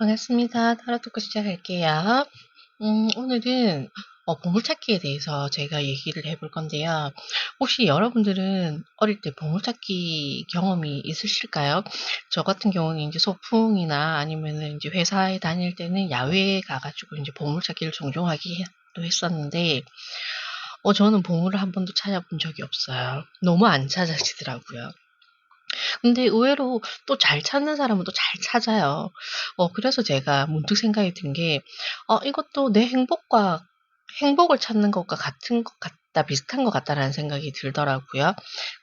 반갑습니다. 타로 토크 시작할게요. 오늘은 보물찾기에 대해서 제가 얘기를 해볼 건데요. 혹시 여러분들은 어릴 때 보물찾기 경험이 있으실까요? 저 같은 경우는 이제 소풍이나 아니면은 이제 회사에 다닐 때는 야외에 가가지고 이제 보물찾기를 종종 하기도 했었는데, 저는 보물을 한 번도 찾아본 적이 없어요. 너무 안 찾아지더라고요. 근데 의외로 또 잘 찾는 사람은 또 잘 찾아요. 그래서 제가 문득 생각이 든 게, 이것도 내 행복을 찾는 것과 같은 것 같다, 비슷한 것 같다라는 생각이 들더라고요.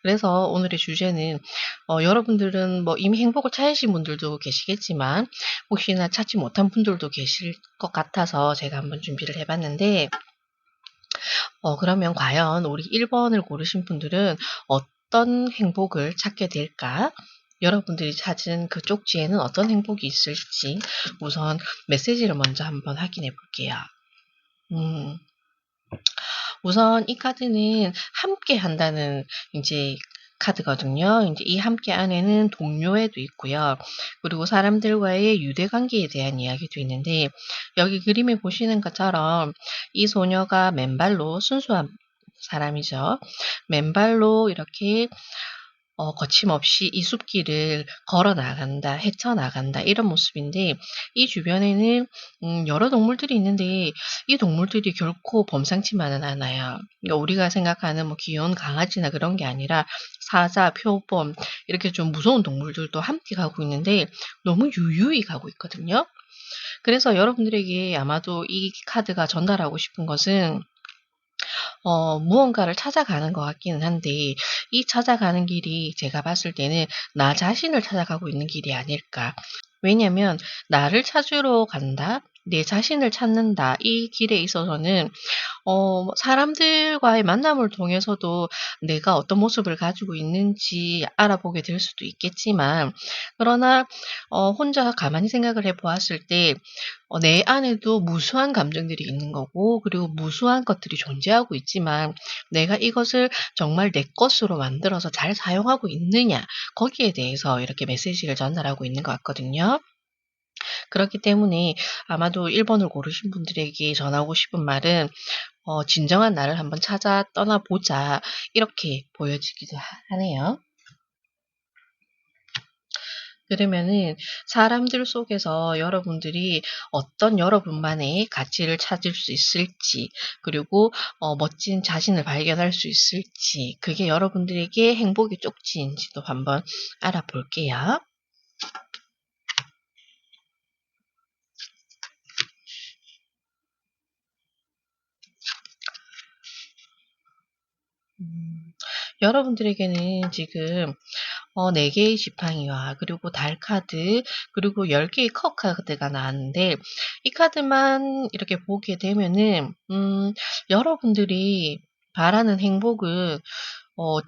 그래서 오늘의 주제는, 여러분들은 뭐 이미 행복을 찾으신 분들도 계시겠지만, 혹시나 찾지 못한 분들도 계실 것 같아서 제가 한번 준비를 해봤는데, 그러면 과연 우리 1번을 고르신 분들은 어떤 행복을 찾게 될까? 여러분들이 찾은 그 쪽지에는 어떤 행복이 있을지 우선 메시지를 먼저 한번 확인해 볼게요. 음, 우선 이 카드는 함께 한다는 이제 카드거든요. 이제 이 함께 안에는 동료애도 있고요. 그리고 사람들과의 유대 관계에 대한 이야기도 있는데 여기 그림에 보시는 것처럼 이 소녀가 맨발로 순수한 사람이죠. 맨발로 이렇게 거침없이 이 숲길을 걸어 나간다, 헤쳐 나간다 이런 모습인데 이 주변에는 여러 동물들이 있는데 이 동물들이 결코 범상치만은 않아요. 그러니까 우리가 생각하는 뭐 귀여운 강아지나 그런 게 아니라 사자, 표범 이렇게 좀 무서운 동물들도 함께 가고 있는데 너무 유유히 가고 있거든요. 그래서 여러분들에게 아마도 이 카드가 전달하고 싶은 것은 무언가를 찾아가는 것 같기는 한데 이 찾아가는 길이 제가 봤을 때는 나 자신을 찾아가고 있는 길이 아닐까. 왜냐면 나를 찾으러 간다. 내 자신을 찾는다. 이 길에 있어서는 사람들과의 만남을 통해서도 내가 어떤 모습을 가지고 있는지 알아보게 될 수도 있겠지만, 그러나, 혼자 가만히 생각을 해 보았을 때, 내 안에도 무수한 감정들이 있는 거고, 그리고 무수한 것들이 존재하고 있지만, 내가 이것을 정말 내 것으로 만들어서 잘 사용하고 있느냐, 거기에 대해서 이렇게 메시지를 전달하고 있는 것 같거든요. 그렇기 때문에 아마도 1번을 고르신 분들에게 전하고 싶은 말은 진정한 나를 한번 찾아 떠나보자. 이렇게 보여지기도 하네요. 그러면은 사람들 속에서 여러분들이 어떤 여러분만의 가치를 찾을 수 있을지, 그리고 멋진 자신을 발견할 수 있을지, 그게 여러분들에게 행복의 쪽지인지도 한번 알아볼게요. 음, 여러분들에게는 지금 4개의 지팡이와 그리고 달 카드 그리고 10개의 컵 카드가 나왔는데 이 카드만 이렇게 보게 되면은 여러분들이 바라는 행복은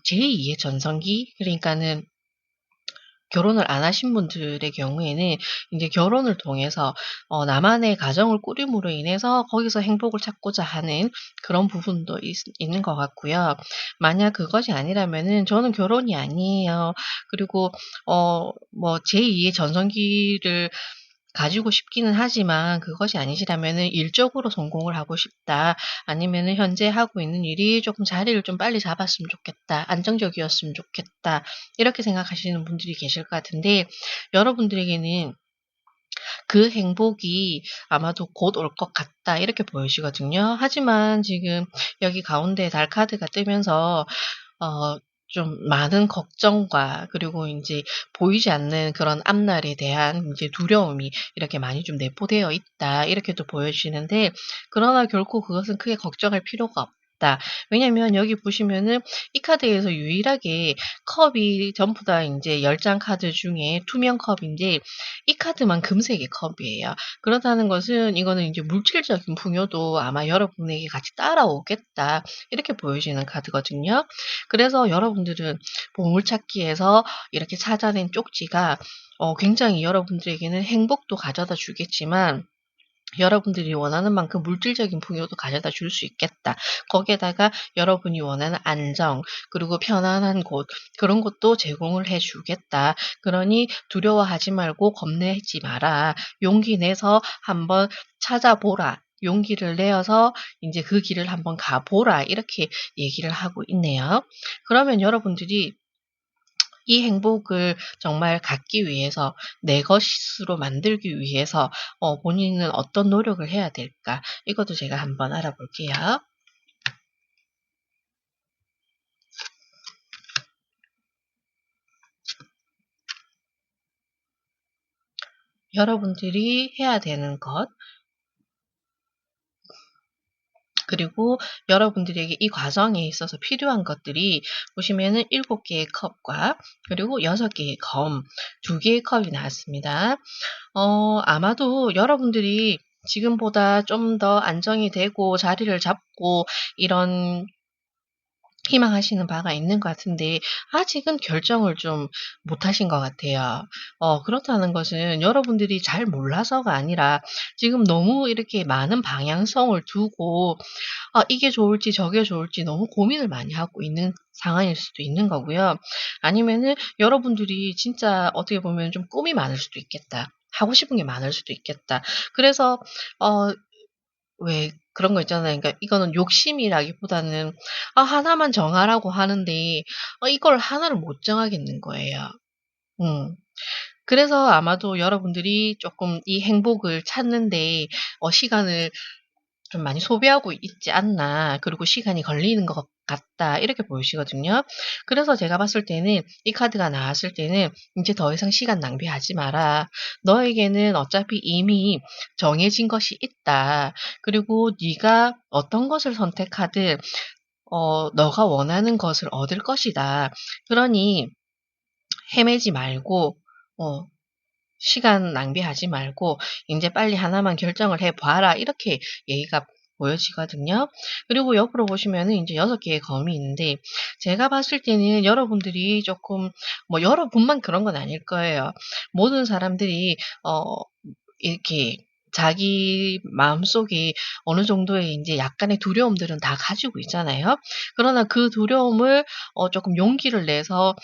제2의 전성기 그러니까는 결혼을 안 하신 분들의 경우에는 이제 결혼을 통해서 나만의 가정을 꾸림으로 인해서 거기서 행복을 찾고자 하는 그런 부분도 있는 것 같고요. 만약 그것이 아니라면은 저는 결혼이 아니에요. 그리고 뭐 제2의 전성기를 가지고 싶기는 하지만 그것이 아니시라면은 '일적으로 성공을 하고 싶다.' 아니면은 '현재 하고 있는 일이 조금 자리를 좀 빨리 잡았으면 좋겠다. 안정적이었으면 좋겠다.' 이렇게 생각하시는 분들이 계실 것 같은데 여러분들에게는 그 행복이 아마도 곧 올 것 같다 이렇게 보이시거든요. 하지만 지금 여기 가운데 달 카드가 뜨면서 어 좀 많은 걱정과 그리고 인제 보이지 않는 그런 앞날에 대한 인제 두려움이 이렇게 많이 좀 내포되어 있다 이렇게도 보여지는데 그러나 결코 그것은 크게 걱정할 필요가 없다. 왜냐면 여기 보시면은 이 카드에서 유일하게 컵이 전부 다 인제 10장 카드 중에 투명 컵인데 이 카드만 금색의 컵이에요. 그렇다는 것은 이거는 이제 물질적인 풍요도 아마 여러분에게 같이 따라오겠다. 이렇게 보여지는 카드거든요. 그래서 여러분들은 보물찾기에서 이렇게 찾아낸 쪽지가 굉장히 여러분들에게는 행복도 가져다 주겠지만 여러분들이 원하는 만큼 물질적인 풍요도 가져다 줄 수 있겠다. 거기에다가 여러분이 원하는 안정, 그리고 편안한 곳, 그런 것도 제공을 해 주겠다. 그러니 두려워하지 말고 겁내지 마라. 용기 내서 한번 찾아보라. 용기를 내어서 이제 그 길을 한번 가보라. 이렇게 얘기를 하고 있네요. 그러면 여러분들이 이 행복을 정말 갖기 위해서 내 것으로 만들기 위해서 본인은 어떤 노력을 해야 될까? 이것도 제가 한번 알아볼게요. 여러분들이 해야 되는 것, 그리고 여러분들에게 이 과정에 있어서 필요한 것들이 보시면은 7개의 컵과 그리고 6개의 검, 2개의 컵이 나왔습니다. 아마도 여러분들이 지금보다 좀 더 안정이 되고 자리를 잡고 이런 희망하시는 바가 있는 것 같은데 아직은 결정을 좀 못하신 것 같아요. 그렇다는 것은 여러분들이 잘 몰라서가 아니라 지금 너무 이렇게 많은 방향성을 두고 이게 좋을지 저게 좋을지 너무 고민을 많이 하고 있는 상황일 수도 있는 거고요. 아니면은 여러분들이 진짜 어떻게 보면 좀 꿈이 많을 수도 있겠다. 하고 싶은 게 많을 수도 있겠다. 그래서 어 왜 그런 거 있잖아요. 그러니까 이거는 욕심이라기보다는 하나만 정하라고 하는데 이걸 하나를 못 정하겠는 거예요. 음. 그래서 아마도 여러분들이 쪼끔 이 행복을 찾는 데 시간을 좀 많이 소비하고 있지 않나. 그리고 시간이 걸리는 것 같다. 이렇게 보이시거든요. 그래서 제가 봤을 때는 이 카드가 나왔을 때는 "인제 더 이상 시간 낭비하지 마라. 너에게는 어차피 이미 정해진 것이 있다. 그리고 네가 어떤 것을 선택하든 너가 원하는 것을 얻을 것이다. 그러니 헤매지 말고 어 시간 낭비하지 말고 인제 빨리 하나만 결정을 해 봐라." 이렇게 얘기가 보여지거든요. 그리고 옆으로 보시면은 인제 6 개의 검이 있는데 제가 봤을 때는 여러분들이 쪼끔 뭐 여러분만 그런 건 아닐 거예요. 모든 사람들이 어 이렇게 자기 마음속에 어느 정도의 인제 약간의 두려움들은 다 가지고 있잖아요. 그러나 그 두려움을 쪼끔 용기를 내서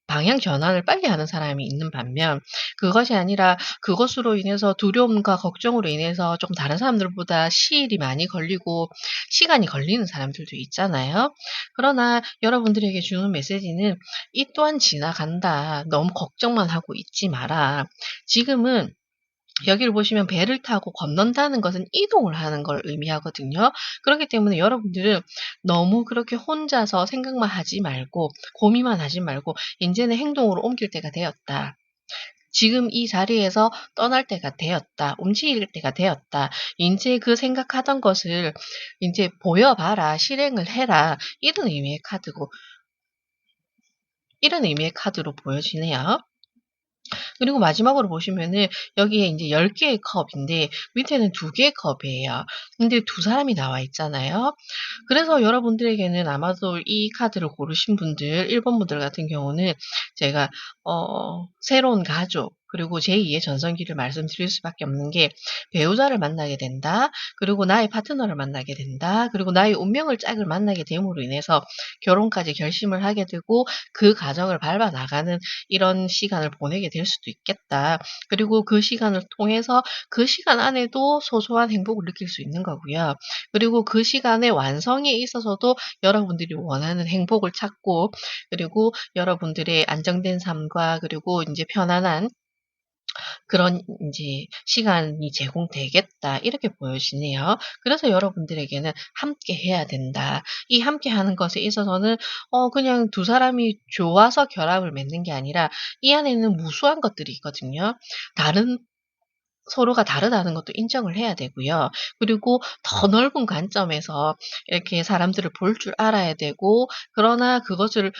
방향 전환을 빨리 하는 사람이 있는 반면 그것이 아니라 그것으로 인해서 두려움과 걱정으로 인해서 조금 다른 사람들보다 시일이 많이 걸리고 시간이 걸리는 사람들도 있잖아요. 그러나 여러분들에게 주는 메시지는 "이 또한 지나간다. 너무 걱정만 하고 있지 마라." 지금은 여기를 보시면 배를 타고 건넌다는 것은 이동을 하는 걸 의미하거든요. 그렇기 때문에 여러분들은 너무 그렇게 혼자서 생각만 하지 말고 고민만 하지 말고 인제는 행동으로 옮길 때가 되었다. 지금 이 자리에서 떠날 때가 되었다. 움직일 때가 되었다. 인제 그 생각하던 것을 인제 보여 봐라. 실행을 해라. 이런 의미의 카드로 보여지네요. 그리고 마지막으로 보시면은 여기에 인제 10 개의 컵인데 밑에는 2 개의 컵이에요. 근데 두 사람이 나와 있잖아요. 그래서 여러분들에게는 아마도 이 카드를 고르신 분들 1 번 분들 같은 경우는 제가 새로운 가족 그리고 제2의 전성기를 말씀드릴 수밖에 없는 게 배우자를 만나게 된다. 그리고 나의 파트너를 만나게 된다. 그리고 나의 운명을 짝을 만나게 됨으로 인해서 결혼까지 결심을 하게 되고 그 과정을 밟아 나가는 이런 시간을 보내게 될 수도 있겠다. 그리고 그 시간을 통해서 그 시간 안에도 소소한 행복을 느낄 수 있는 거고요. 그리고 그 시간의 완성에 있어서도 여러분들이 원하는 행복을 찾고 그리고 여러분들의 안정된 삶과 그리고 인제 편안한 그런 인제 시간이 제공되겠다 이렇게 보여지네요. 그래서 여러분들에게는 '함께 해야 된다.' 이 함께 하는 것에 있어서는 그냥 두 사람이 좋아서 결합을 맺는 게 아니라 이 안에는 무수한 것들이 있거든요. 다른 서로가 다르다는 것도 인정을 해야 되고요. 그리고 더 넓은 관점에서 이렇게 사람들을 볼 줄 알아야 되고 그러나 그것을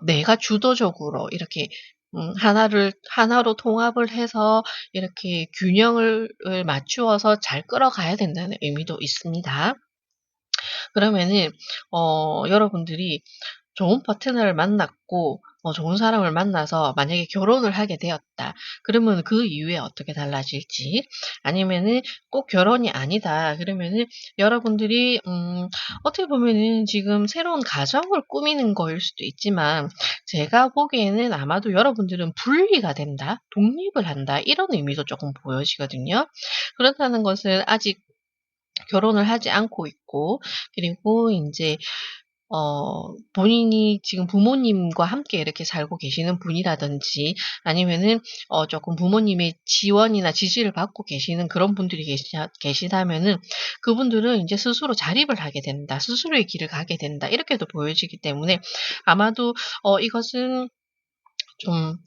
내가 주도적으로 이렇게 하나로 통합을 해서 이렇게 균형을 맞추어서 잘 끌어가야 된다는 의미도 있습니다. 그러면은 여러분들이 좋은 파트너를 만났고 좋은 사람을 만나서 만약에 결혼을 하게 되었다. 그러면 그 이후에 어떻게 달라질지, 아니면은 꼭 결혼이 아니다. 그러면은 여러분들이 어떻게 보면은 지금 새로운 가정을 꾸미는 거일 수도 있지만, 제가 보기에는 아마도 여러분들은 분리가 된다, 독립을 한다, 이런 의미도 조금 보여지거든요. 그렇다는 것은 아직 결혼을 하지 않고 있고, 그리고 인제 본인이 지금 부모님과 함께 이렇게 살고 계시는 분이라든지, 아니면은 쪼끔 부모님의 지원이나 지지를 받고 계시는 그런 분들이 계시다면은, 그분들은 인제 스스로 자립을 하게 된다, 스스로의 길을 가게 된다, 이렇게도 보여지기 때문에 아마도 이것은 좀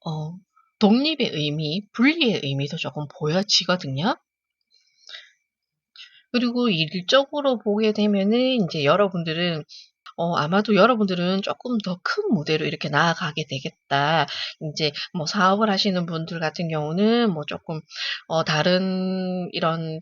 어 독립의 의미, 분리의 의미도 쪼끔 보여지거든요. 그리고 일적으로 보게 되면은 인제 여러분들은 아마도 여러분들은 '쪼끔 더 큰 무대로 이렇게 나아가게 되겠다.' 인제 뭐 사업을 하시는 분들 같은 경우는 뭐 쪼끔 다른 이런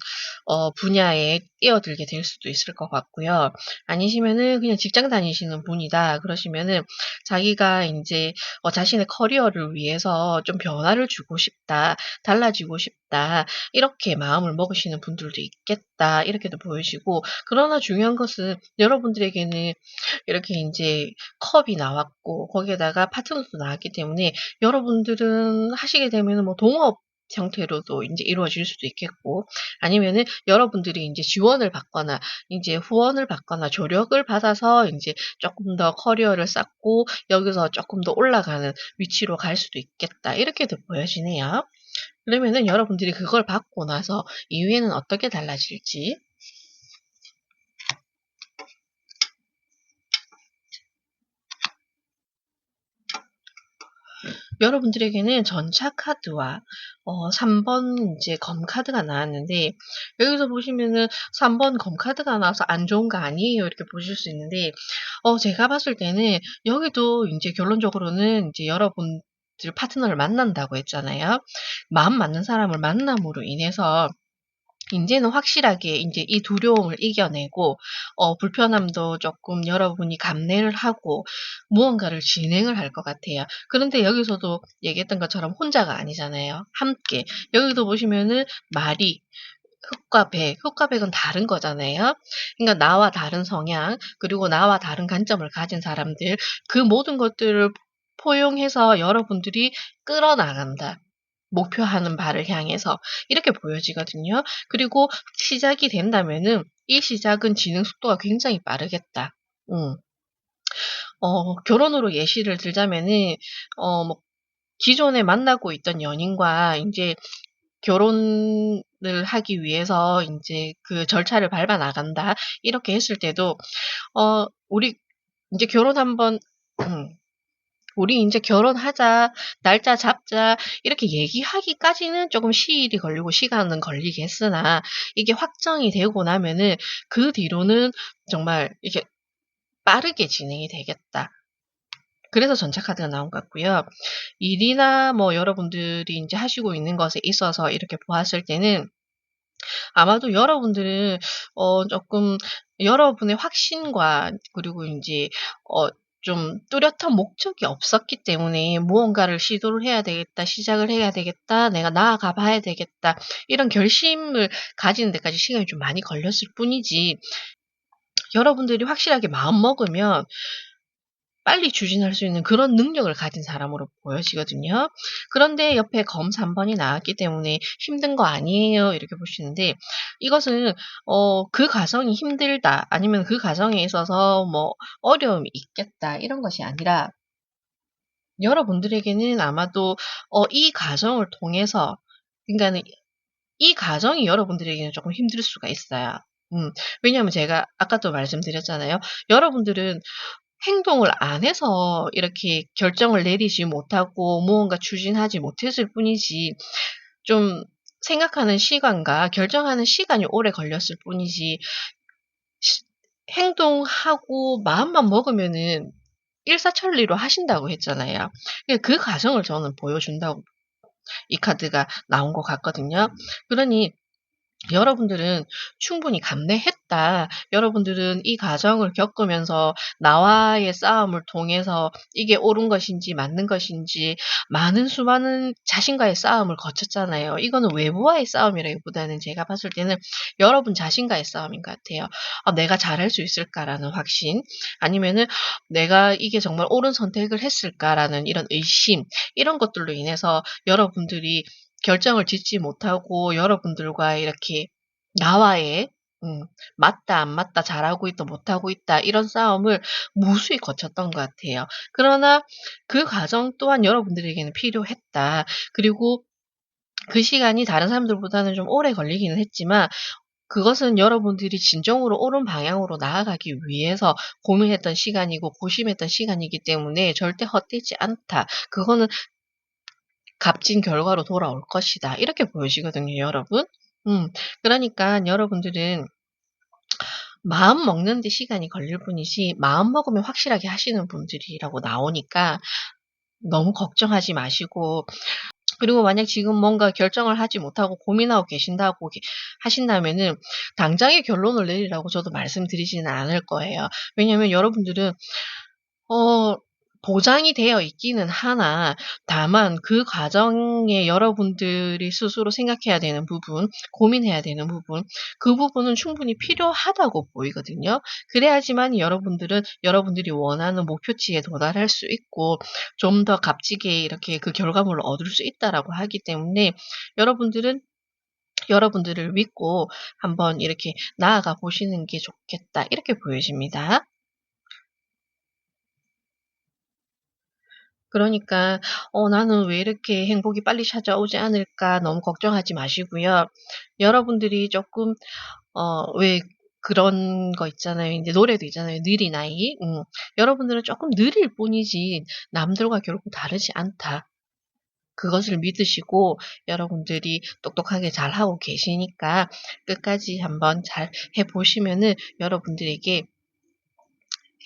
분야에 뛰어들게 될 수도 있을 것 같고요. 아니시면은 그냥 직장 다니시는 분이다 그러시면은, 자기가 인제 자신의 커리어를 위해서 좀 '변화를 주고 싶다. 달라지고 싶다.' 이렇게 마음을 먹으시는 분들도 있겠다, 이렇게도 보이시고, 그러나 중요한 것은 여러분들에게는 이렇게 인제 컵이 나왔고 거기에다가 파트너도 나왔기 때문에, 여러분들은 하시게 되면은 뭐 동업 형태로도 인제 이루어질 수도 있겠고, 아니면은 여러분들이 인제 지원을 받거나 인제 후원을 받거나 조력을 받아서 인제 쪼끔 더 커리어를 쌓고 여기서 쪼끔 더 올라가는 위치로 갈 수도 있겠다, 이렇게도 보여지네요. 그러면은 여러분들이 그걸 받고 나서 이후에는 어떻게 달라질지, 여러분들에게는 전차 카드와 3번 인제 검 카드가 나왔는데, 여기서 보시면은 3번 검 카드가 나와서 '안 좋은 거 아니에요?' 이렇게 보실 수 있는데, 제가 봤을 때는 여기도 인제 결론적으로는 인제 여러분들 파트너를 만난다고 했잖아요. 마음 맞는 사람을 만남으로 인해서 인제는 확실하게 인제 이 두려움을 이겨내고 불편함도 쪼끔 여러분이 감내를 하고 무언가를 진행을 할 것 같아요. 그런데 여기서도 얘기했던 것처럼 혼자가 아니잖아요. 함께. 여기도 보시면은 말이 흙과 백, 흙과 백은 다른 거잖아요. 그러니까 나와 다른 성향, 그리고 나와 다른 관점을 가진 사람들, 그 모든 것들을 포용해서 여러분들이 끌어나간다, 목표하는 바를 향해서. 이렇게 보여지거든요. 그리고 시작이 된다면은 이 시작은 진행 속도가 굉장히 빠르겠다. 음. 결혼으로 예시를 들자면은 뭐 기존에 만나고 있던 연인과 인제 결혼을 하기 위해서 인제 그 절차를 밟아 나간다, 이렇게 했을 때도 "우리 인제 결혼 한번 우리 인제 결혼하자. 날짜 잡자." 이렇게 얘기하기까지는 쪼금 시일이 걸리고 시간은 걸리겠으나, 이게 확정이 되고 나면은 그 뒤로는 정말 이게 빠르게 진행이 되겠다. 그래서 전차 카드가 나온 것 같고요. 일이나 뭐 여러분들이 인제 하시고 있는 것에 있어서 이렇게 보았을 때는 아마도 여러분들은 쪼끔 여러분의 확신과, 그리고 인제 좀 뚜렷한 목적이 없었기 때문에 '무언가를 시도를 해야 되겠다. 시작을 해야 되겠다. 내가 나아가 봐야 되겠다.' 이런 결심을 가지는 데까지 시간이 좀 많이 걸렸을 뿐이지, 여러분들이 확실하게 마음먹으면 빨리 추진할 수 있는 그런 능력을 가진 사람으로 보여지거든요. 그런데 옆에 검 3 번이 나왔기 때문에 '힘든 거 아니에요?' 이렇게 보시는데, 이것은 '그 과정이 힘들다.' 아니면 '그 과정에 있어서 뭐 어려움이 있겠다.' 이런 것이 아니라, 여러분들에게는 아마도 이 과정을 통해서, 그러니까는 이 과정이 여러분들에게는 쪼끔 힘들 수가 있어요. 왜냐하면 제가 아까도 말씀드렸잖아요. 여러분들은 행동을 안 해서 이렇게 결정을 내리지 못하고 무언가 추진하지 못했을 뿐이지, 좀 생각하는 시간과 결정하는 시간이 오래 걸렸을 뿐이지, 시 행동하고 마음만 먹으면은 일사천리로 하신다고 했잖아요. 그 과정을 저는 보여준다고 이 카드가 나온 것 같거든요. 그러니 여러분들은 충분히 감내했다. 여러분들은 이 과정을 겪으면서 나와의 싸움을 통해서 이게 옳은 것인지 맞는 것인지 많은 수많은 자신과의 싸움을 거쳤잖아요. 이거는 외부와의 싸움이라기보다는 제가 봤을 때는 여러분 자신과의 싸움인 것 같아요. '내가 잘할 수 있을까.'라는 확신, 아니면은 '내가 이게 정말 옳은 선택을 했을까.'라는 이런 의심, 이런 것들로 인해서 여러분들이 결정을 짓지 못하고 여러분들과 이렇게 나와의 맞다 안 맞다, 잘하고 있다 못하고 있다, 이런 싸움을 무수히 거쳤던 것 같아요. 그러나 그 과정 또한 여러분들에게는 필요했다. 그리고 그 시간이 다른 사람들보다는 좀 오래 걸리기는 했지만 그것은 여러분들이 진정으로 옳은 방향으로 나아가기 위해서 고민했던 시간이고 고심했던 시간이기 때문에 절대 헛되지 않다. 그거는 값진 결과로 돌아올 것이다. 이렇게 보여지거든요, 여러분. 음. 그러니까 여러분들은 마음 먹는 데 시간이 걸릴 뿐이지 마음 먹으면 확실하게 하시는 분들이라고 나오니까 너무 걱정하지 마시고, 그리고 만약 지금 뭔가 결정을 하지 못하고 고민하고 계신다고 하신다면은 당장의 결론을 내리라고 저도 말씀드리지는 않을 거예요. 왜냐하면 여러분들은 어 보장이 되어 있기는 하나, 다만 그 과정에 여러분들이 스스로 생각해야 되는 부분, 고민해야 되는 부분, 그 부분은 충분히 필요하다고 보이거든요. 그래야지만 여러분들은 여러분들이 원하는 목표치에 도달할 수 있고 좀 더 값지게 이렇게 그 결과물을 얻을 수 있다라고 하기 때문에 여러분들은 여러분들을 믿고 한번 이렇게 나아가 보시는 게 좋겠다, 이렇게 보여집니다. 그러니까 '나는 왜 이렇게 행복이 빨리 찾아오지 않을까.' 너무 걱정하지 마시고요. 여러분들이 쪼끔 왜 그런 거 있잖아요. 인제 노래도 있잖아요. 느리나이. 여러분들은 쪼끔 느릴 뿐이지 남들과 결코 다르지 않다. 그것을 믿으시고 여러분들이 똑똑하게 잘하고 계시니까 끝까지 한번 잘 해 보시면은 여러분들에게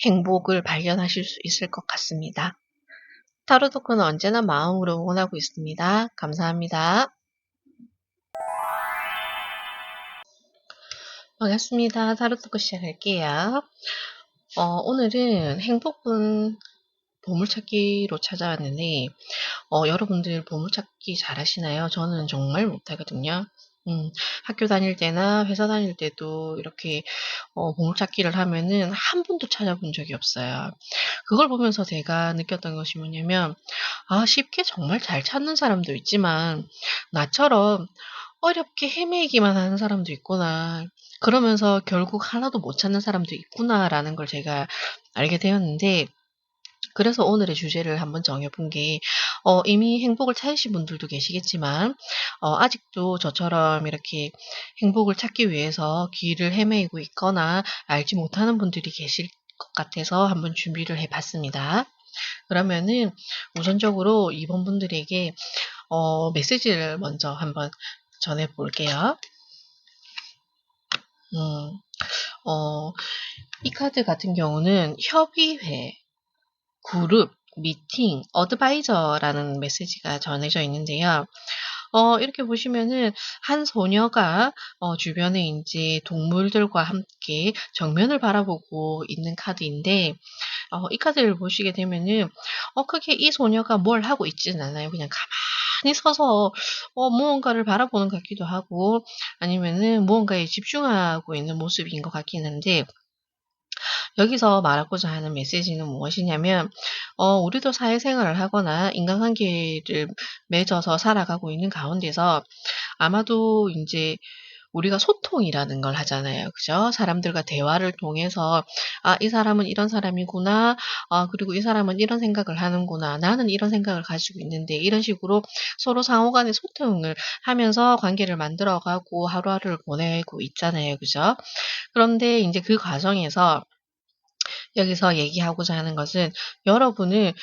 행복을 발견하실 수 있을 것 같습니다. 타로 토크는 언제나 마음으로 응원하고 있습니다. 감사합니다. 반갑습니다. 타로 토크 시작할게요. 오늘은 행복은 보물찾기로 찾아왔는데 여러분들 보물찾기 잘하시나요? 저는 정말 못하거든요. 학교 다닐 때나 회사 다닐 때도 이렇게 보물찾기를 하면은 한 번도 찾아본 적이 없어요. 그걸 보면서 제가 느꼈던 것이 뭐냐면, 쉽게 정말 잘 찾는 사람도 있지만 나처럼 어렵게 헤매기만 하는 사람도 있구나. 그러면서 결국 하나도 못 찾는 사람도 있구나라는 걸 제가 알게 되었는데, 그래서 오늘의 주제를 한번 정해 본 게, 이미 행복을 찾으신 분들도 계시겠지만 아직도 저처럼 이렇게 행복을 찾기 위해서 길을 헤매고 있거나 알지 못하는 분들이 계실 것 같아서 한번 준비를 해 봤습니다. 그러면은 우선적으로 이번 분들에게 메시지를 먼저 한번 전해 볼게요. 음. 어 이 카드 같은 경우는 협의회, 그룹, 미팅, 어드바이저라는 메시지가 전해져 있는데요. 이렇게 보시면은 한 소녀가 주변에 인제 동물들과 함께 정면을 바라보고 있는 카드인데, 이 카드를 보시게 되면은 크게 이 소녀가 뭘 하고 있지는 않아요. 그냥 가만히 서서 무언가를 바라보는 것 같기도 하고 아니면은 무언가에 집중하고 있는 모습인 것 같긴 한데, 여기서 말하고자 하는 메시지는 무엇이냐면 우리도 사회생활을 하거나 인간관계를 맺어서 살아가고 있는 가운데서 아마도 인제 우리가 소통이라는 걸 하잖아요. 그죠? 사람들과 대화를 통해서 '아 이 사람은 이런 사람이구나. 그리고 이 사람은 이런 생각을 하는구나. 나는 이런 생각을 가지고 있는데.' 이런 식으로 서로 상호 간의 소통을 하면서 관계를 만들어 가고 하루하루를 보내고 있잖아요. 그죠? 그런데 인제 그 과정에서 여기서 얘기하고자 하는 것은, 여러분은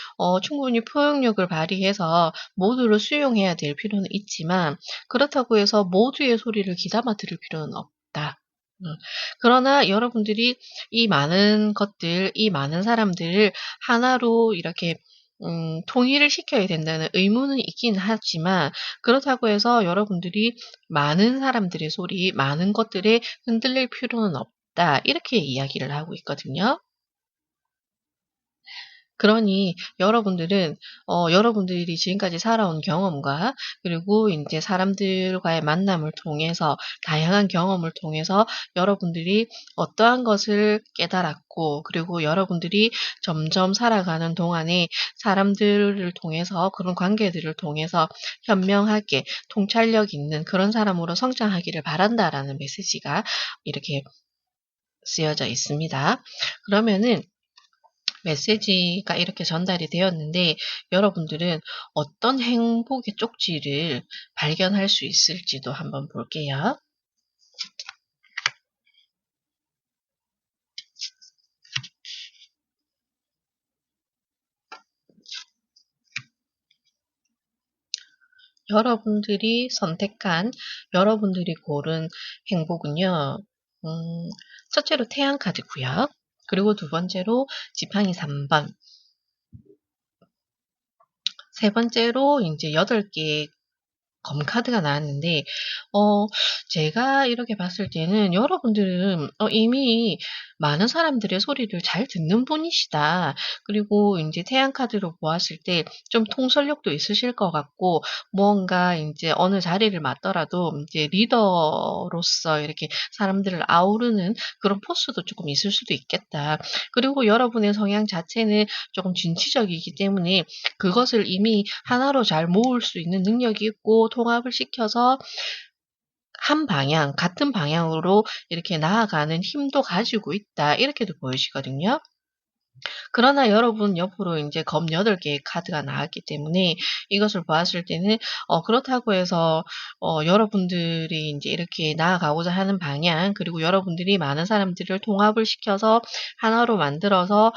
충분히 포용력을 발휘해서 모두를 수용해야 될 필요는 있지만 그렇다고 해서 모두의 소리를 귀담아 들을 필요는 없다. 음. 그러나 여러분들이 이 많은 것들, 이 많은 사람들을 하나로 이렇게 통일을 시켜야 된다는 의무는 있긴 하지만 그렇다고 해서 여러분들이 많은 사람들의 소리, 많은 것들에 흔들릴 필요는 없다. 이렇게 이야기를 하고 있거든요. 그러니 여러분들은 여러분들이 지금까지 살아온 경험과 그리고 이제 사람들과의 만남을 통해서 다양한 경험을 통해서 여러분들이 어떠한 것을 깨달았고 그리고 여러분들이 점점 살아가는 동안에 사람들을 통해서 그런 관계들을 통해서 현명하게 통찰력 있는 그런 사람으로 성장하기를 바란다라는 메시지가 이렇게 쓰여져 있습니다. 그러면은 메시지가 이렇게 전달이 되었는데 여러분들은 어떤 행복의 쪽지를 발견할 수 있을지도 한번 볼게요. 여러분들이 선택한 여러분들이 고른 행복은요. 음, 첫째로 태양 카드고요. 그리고 두 번째로 지팡이 3번, 세 번째로 이제 8개 검카드가 나왔는데 어 제가 이렇게 봤을 때는 여러분들은 이미 많은 사람들의 소리를 잘 듣는 분이시다. 그리고 인제 태양 카드로 보았을 때 좀 통솔력도 있으실 것 같고 무언가 인제 어느 자리를 맡더라도 인제 리더로서 이렇게 사람들을 아우르는 그런 포스도 쪼끔 있을 수도 있겠다. 그리고 여러분의 성향 자체는 쪼금 진취적이기 때문에 그것을 이미 하나로 잘 모을 수 있는 능력이 있고 통합을 시켜서 한 방향 같은 방향으로 이렇게 나아가는 힘도 가지고 있다. 이렇게도 보여지거든요. 그러나 여러분 옆으로 인제 검 8 개의 카드가 나왔기 때문에 이것을 보았을 때는 그렇다고 해서 여러분들이 인제 이렇게 나아가고자 하는 방향 그리고 여러분들이 많은 사람들을 통합을 시켜서 하나로 만들어서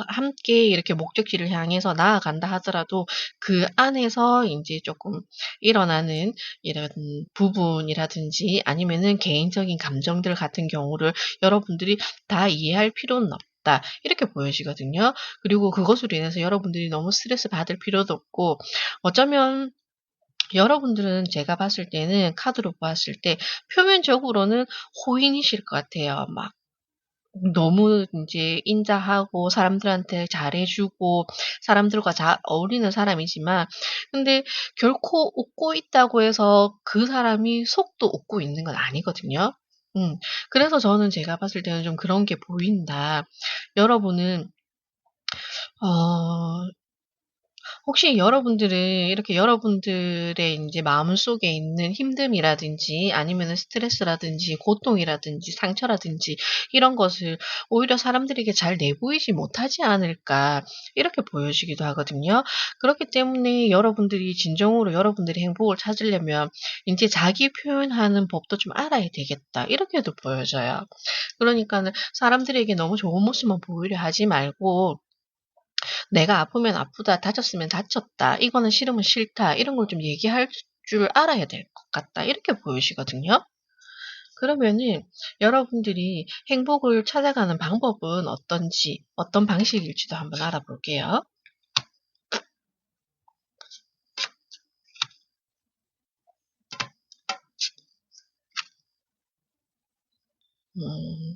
함께 이렇게 목적지를 향해서 나아간다 하더라도 그 안에서 인제 쪼끔 일어나는 이런 부분이라든지 아니면은 개인적인 감정들 같은 경우를 여러분들이 다 이해할 필요는 없다. 이렇게 보여지거든요. 그리고 그것으로 인해서 여러분들이 너무 스트레스 받을 필요도 없고 어쩌면 여러분들은 제가 봤을 때는 카드로 보았을 때 표면적으로는 호인이실 것 같아요. 막 너무 인제 인자하고 사람들한테 잘해 주고 사람들과 잘 어울리는 사람이지만 근데 결코 웃고 있다고 해서 그 사람이 속도 웃고 있는 건 아니거든요. 음. 그래서 저는 제가 봤을 때는 좀 그런 게 보인다. 여러분은 어 혹시 여러분들은 이렇게 여러분들의 인제 마음속에 있는 힘듦이라든지 아니면은 스트레스라든지 고통이라든지 상처라든지 이런 것을 오히려 사람들에게 잘 내보이지 못하지 않을까 이렇게 보여지기도 하거든요. 그렇기 때문에 여러분들이 진정으로 여러분들의 행복을 찾으려면 인제 '자기 표현하는 법도 좀 알아야 되겠다.' 이렇게도 보여져요. 그러니까는 사람들에게 너무 좋은 모습만 보이려 하지 말고 '내가 아프면 아프다. 다쳤으면 다쳤다. 이거는 싫으면 싫다.' 이런 걸 좀 얘기할 줄 알아야 될 것 같다. 이렇게 보여지거든요. 그러면은 여러분들이 행복을 찾아가는 방법은 어떤지 어떤 방식일지도 한번 알아볼게요. 음.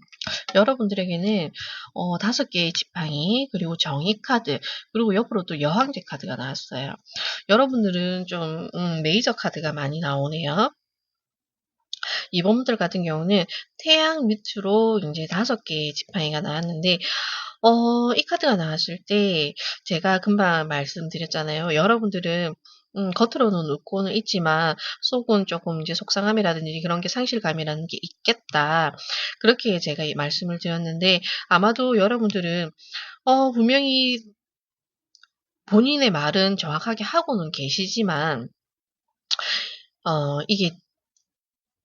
여러분들에게는 5 개의 지팡이 그리고 정의 카드 그리고 옆으로 또 여왕제 카드가 나왔어요. 여러분들은 좀 메이저 카드가 많이 나오네요. 이번 분들 같은 경우는 태양 밑으로 인제 5 개의 지팡이가 나왔는데 이 카드가 나왔을 때 제가 금방 말씀드렸잖아요. 여러분들은 겉으로는 웃고는 있지만 속은 쪼끔 이제 속상함이라든지 그런 게 상실감이라는 게 있겠다. 그렇게 제가 이 말씀을 드렸는데 아마도 여러분들은 분명히 본인의 말은 정확하게 하고는 계시지만 이게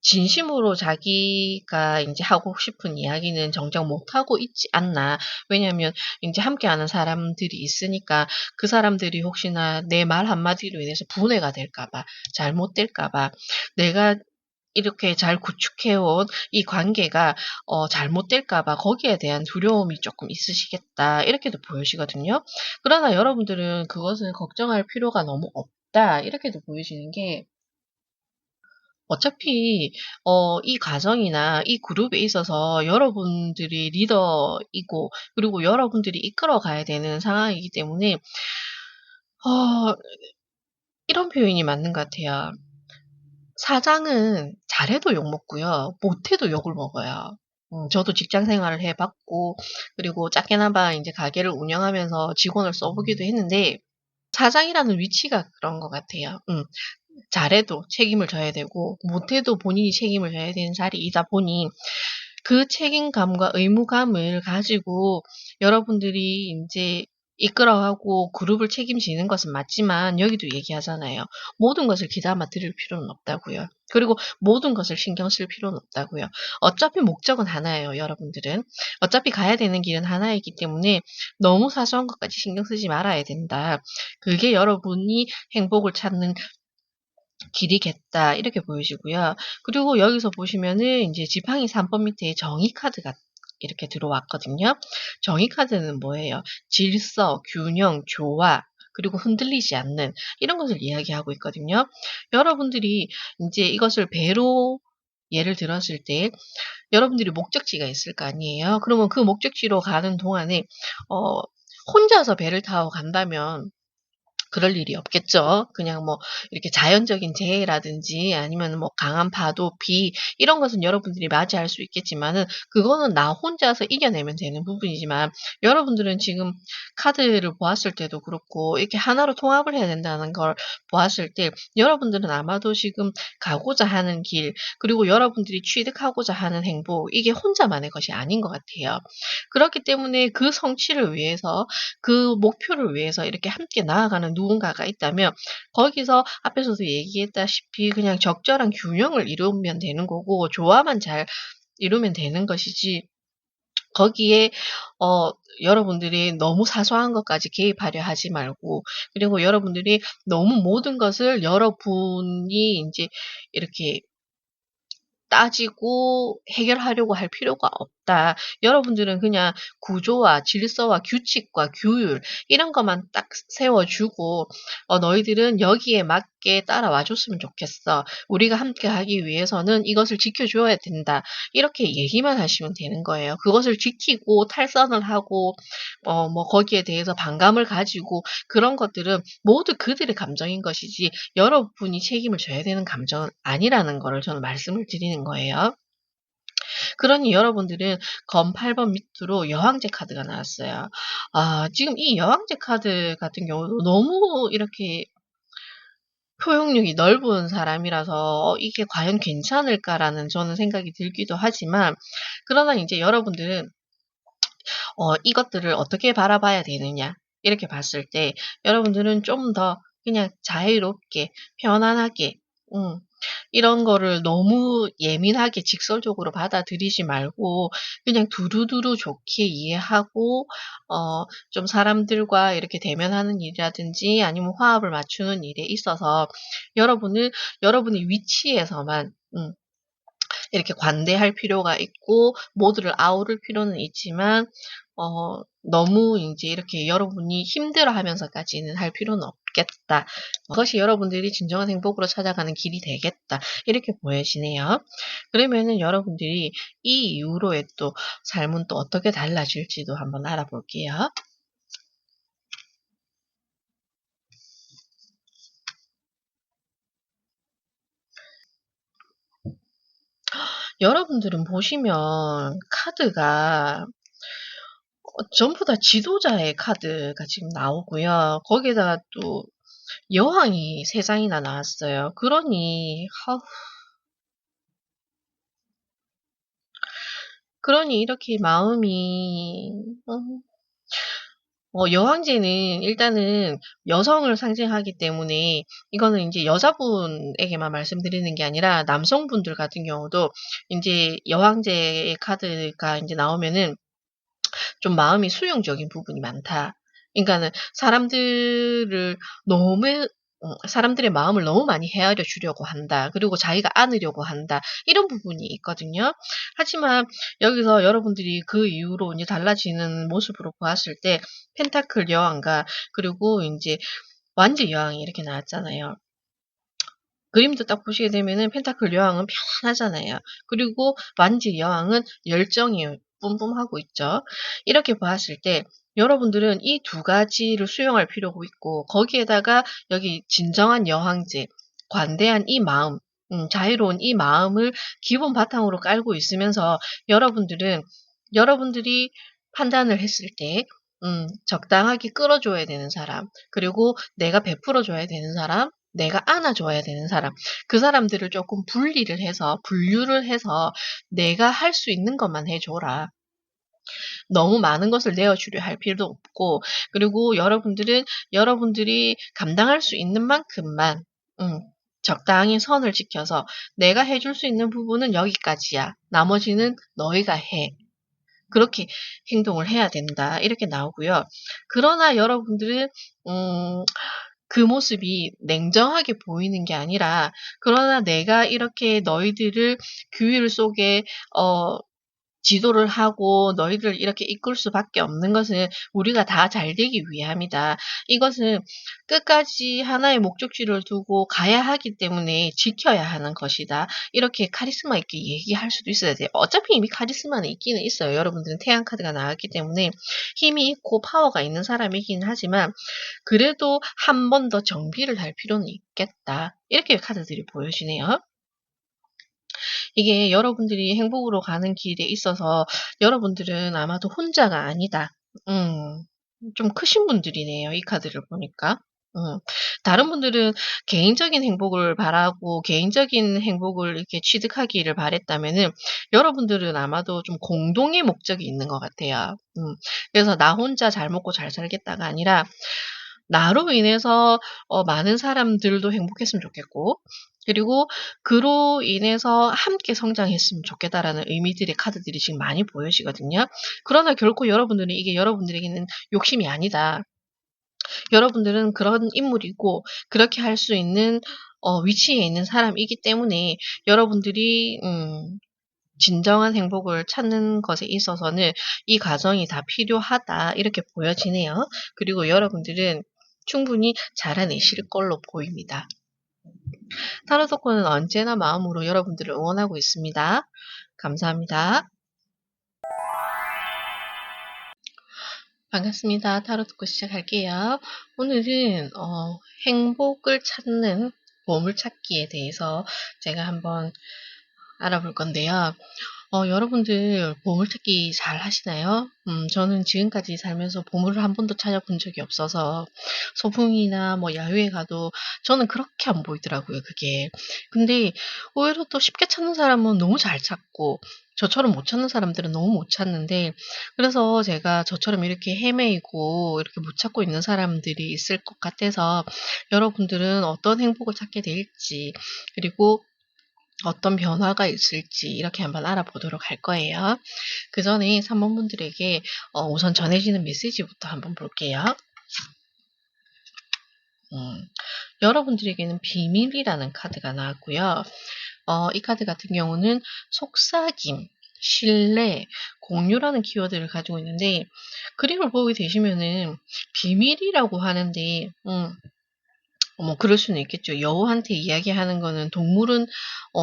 진심으로 자기가 인제 하고 싶은 이야기는 정작 못하고 있지 않나. 왜냐하면 인제 함께하는 사람들이 있으니까 그 사람들이 혹시나 내 말 한마디로 인해서 분해가 될까 봐, 잘못될까 봐, 내가 이렇게 잘 구축해온 이 관계가 잘못될까 봐 거기에 대한 두려움이 조금 있으시겠다. 이렇게도 보여지거든요. 그러나 여러분들은 그것을 걱정할 필요가 너무 없다. 이렇게도 보여지는 게 어차피 이 가정이나 이 그룹에 있어서 여러분들이 리더이고 그리고 여러분들이 이끌어 가야 되는 상황이기 때문에 어 이런 표현이 맞는 것 같아요. 사장은 잘해도 욕먹고요. 못해도 욕을 먹어요. 저도 직장 생활을 해 봤고 그리고 작게나마 인제 가게를 운영하면서 직원을 써 보기도 했는데 사장이라는 위치가 그런 것 같아요. 잘해도 책임을 져야 되고 못해도 본인이 책임을 져야 되는 자리이다 보니 그 책임감과 의무감을 가지고 여러분들이 인제 이끌어가고 그룹을 책임지는 것은 맞지만 여기도 얘기하잖아요. 모든 것을 귀담아 들을 필요는 없다고요. 그리고 모든 것을 신경 쓸 필요는 없다고요. 어차피 목적은 하나예요, 여러분들은. 어차피 가야 되는 길은 하나이기 때문에 너무 사소한 것까지 신경 쓰지 말아야 된다. 그게 여러분이 행복을 찾는 길이겠다 이렇게 보여지고요. 그리고 여기서 보시면은 인제 지팡이 3번 밑에 정의 카드가 이렇게 들어왔거든요. 정의 카드는 뭐예요? 질서, 균형, 조화 그리고 흔들리지 않는 이런 것을 이야기하고 있거든요. 여러분들이 인제 이것을 배로 예를 들었을 때 여러분들이 목적지가 있을 거 아니에요. 그러면 그 목적지로 가는 동안에 어 혼자서 배를 타고 간다면 그럴 일이 없겠죠. 그냥 뭐 이렇게 자연적인 재해라든지 아니면 뭐 강한 파도, 비 이런 것은 여러분들이 맞이할 수 있겠지만은 그거는 나 혼자서 이겨내면 되는 부분이지만 여러분들은 지금 카드를 보았을 때도 그렇고 이렇게 하나로 통합을 해야 된다는 걸 보았을 때 여러분들은 아마도 지금 가고자 하는 길 그리고 여러분들이 취득하고자 하는 행복 이게 혼자만의 것이 아닌 것 같아요. 그렇기 때문에 그 성취를 위해서 그 목표를 위해서 이렇게 함께 나아가는 누군가가 있다면 거기서 앞에서도 얘기했다시피 그냥 적절한 균형을 이루면 되는 거고 조화만 잘 이루면 되는 것이지 거기에 어 여러분들이 너무 사소한 것까지 개입하려 하지 말고 그리고 여러분들이 너무 모든 것을 여러분이 인제 이렇게 따지고 해결하려고 할 필요가 없다. 여러분들은 그냥 구조와 질서와 규칙과 규율 이런 것만 딱 세워 주고 "너희들은 여기에 맞게 따라와 줬으면 좋겠어. 우리가 함께 하기 위해서는 이것을 지켜 줘야 된다." 이렇게 얘기만 하시면 되는 거예요. 그것을 지키고 탈선을 하고 뭐 거기에 대해서 반감을 가지고 그런 것들은 모두 그들의 감정인 것이지 여러분이 책임을 져야 되는 감정은 아니라는 거를 저는 말씀을 드리는 거예요. 그러니 여러분들은 검 8번 밑으로 여왕제 카드가 나왔어요. 지금 이 여왕제 카드 같은 경우도 너무 이렇게 포용력이 넓은 사람이라서 '이게 과연 괜찮을까?'라는 저는 생각이 들기도 하지만 그러나 인제 여러분들은 이것들을 어떻게 바라봐야 되느냐 이렇게 봤을 때 여러분들은 좀 더 그냥 자유롭게 편안하게 음 이런 거를 너무 예민하게 직설적으로 받아들이지 말고 그냥 두루두루 좋게 이해하고 좀 사람들과 이렇게 대면하는 일이라든지 아니면 화합을 맞추는 일에 있어서 여러분은 여러분의 위치에서만 이렇게 관대할 필요가 있고 모두를 아우를 필요는 있지만 너무 인제 이렇게 여러분이 힘들어하면서까지는 할 필요는 없겠다. 그것이 여러분들이 진정한 행복으로 찾아가는 길이 되겠다. 이렇게 보여지네요. 그러면은 여러분들이 이 이후로의 또 삶은 또 어떻게 달라질지도 한번 알아볼게요. 여러분들은 보시면 카드가 전부 다 지도자의 카드가 지금 나오고요. 거기에다가 또 여왕이 3 장이나 나왔어요. 그러니 이렇게 마음이 여왕제는 일단은 여성을 상징하기 때문에 이거는 인제 여자분에게만 말씀드리는 게 아니라 남성분들 같은 경우도 인제 여왕제의 카드가 인제 나오면은 좀 마음이 수용적인 부분이 많다. 그러니까는 사람들을 너무 사람들의 마음을 너무 많이 헤아려 주려고 한다. 그리고 자기가 안으려고 한다. 이런 부분이 있거든요. 하지만 여기서 여러분들이 그 이후로 이제 달라지는 모습으로 보았을 때 펜타클 여왕과 그리고 이제 완지 여왕이 이렇게 나왔잖아요. 그림도 딱 보시게 되면은 펜타클 여왕은 편안하잖아요. 그리고 완지 여왕은 열정이 뿜뿜하고 있죠. 이렇게 보았을 때 여러분들은 이 두 가지를 수용할 필요가 있고 거기에다가 여기 진정한 여왕제, 관대한 이 마음, 자유로운 이 마음을 기본 바탕으로 깔고 있으면서 여러분들은 여러분들이 판단을 했을 때 적당하게 끌어줘야 되는 사람, 그리고 내가 베풀어 줘야 되는 사람, 내가 안아줘야 되는 사람, 그 사람들을 조금 분리를 해서, 분류를 해서 내가 할 수 있는 것만 해줘라. 너무 많은 것을 내어주려 할 필요도 없고, 그리고 여러분들은 여러분들이 감당할 수 있는 만큼만, 적당히 선을 지켜서 내가 해줄 수 있는 부분은 여기까지야. 나머지는 너희가 해. 그렇게 행동을 해야 된다. 이렇게 나오고요. 그러나 여러분들은 그 모습이 냉정하게 보이는 게 아니라 그러나 내가 이렇게 너희들을 규율 속에 지도를 하고 너희들 이렇게 이끌 수밖에 없는 것은 우리가 다 잘 되기 위함이다. 이것은 끝까지 하나의 목적지를 두고 가야 하기 때문에 지켜야 하는 것이다. 이렇게 카리스마 있게 얘기할 수도 있어야 돼요. 어차피 이미 카리스마는 있기는 있어요. 여러분들은 태양 카드가 나왔기 때문에 힘이 있고 파워가 있는 사람이긴 하지만 그래도 한 번 더 정비를 할 필요는 있겠다. 이렇게 카드들이 보여지네요. 이게 여러분들이 행복으로 가는 길에 있어서 여러분들은 아마도 혼자가 아니다. 좀 크신 분들이네요. 이 카드를 보니까. 다른 분들은 개인적인 행복을 바라고 개인적인 행복을 이렇게 취득하기를 바랬다면은 여러분들은 아마도 좀 공동의 목적이 있는 것 같아요. 그래서 나 혼자 잘 먹고 잘 살겠다가 아니라 나로 인해서 많은 사람들도 행복했으면 좋겠고 그리고 그로 인해서 함께 성장했으면 좋겠다라는 의미들의 카드들이 지금 많이 보여지거든요. 그러나 결코 여러분들은 이게 여러분들에게는 욕심이 아니다. 여러분들은 그런 인물이고 그렇게 할 수 있는 위치에 있는 사람이기 때문에 여러분들이 진정한 행복을 찾는 것에 있어서는 이 과정이 다 필요하다 이렇게 보여지네요. 그리고 여러분들은 충분히 잘해내실 걸로 보입니다. 타로토코는 언제나 마음으로 여러분들을 응원하고 있습니다. 감사합니다. 반갑습니다. 타로토코 시작할게요. 오늘은 행복을 찾는 보물찾기에 대해서 제가 한번 알아볼 건데요. 여러분들 보물찾기 잘 하시나요? 저는 지금까지 살면서 보물을 한 번도 찾아본 적이 없어서 소풍이나 뭐 야유회 가도 저는 그렇게 안 보이더라고요, 그게. 근데 오히려 또 쉽게 찾는 사람은 너무 잘 찾고 저처럼 못 찾는 사람들은 너무 못 찾는데 그래서 제가 저처럼 이렇게 헤매이고 이렇게 못 찾고 있는 사람들이 있을 것 같아서 여러분들은 어떤 행복을 찾게 될지 그리고 어떤 변화가 있을지 이렇게 한번 알아보도록 할 거예요. 그 전에 3번 분들에게 우선 전해지는 메시지부터 한번 볼게요. 여러분들에게는 비밀이라는 카드가 나왔고요. 이 카드 같은 경우는 속삭임, 신뢰, 공유라는 키워드를 가지고 있는데 그림을 보게 되시면은 비밀이라고 하는데 뭐 그럴 수는 있겠죠. 여우한테 이야기하는 거는 동물은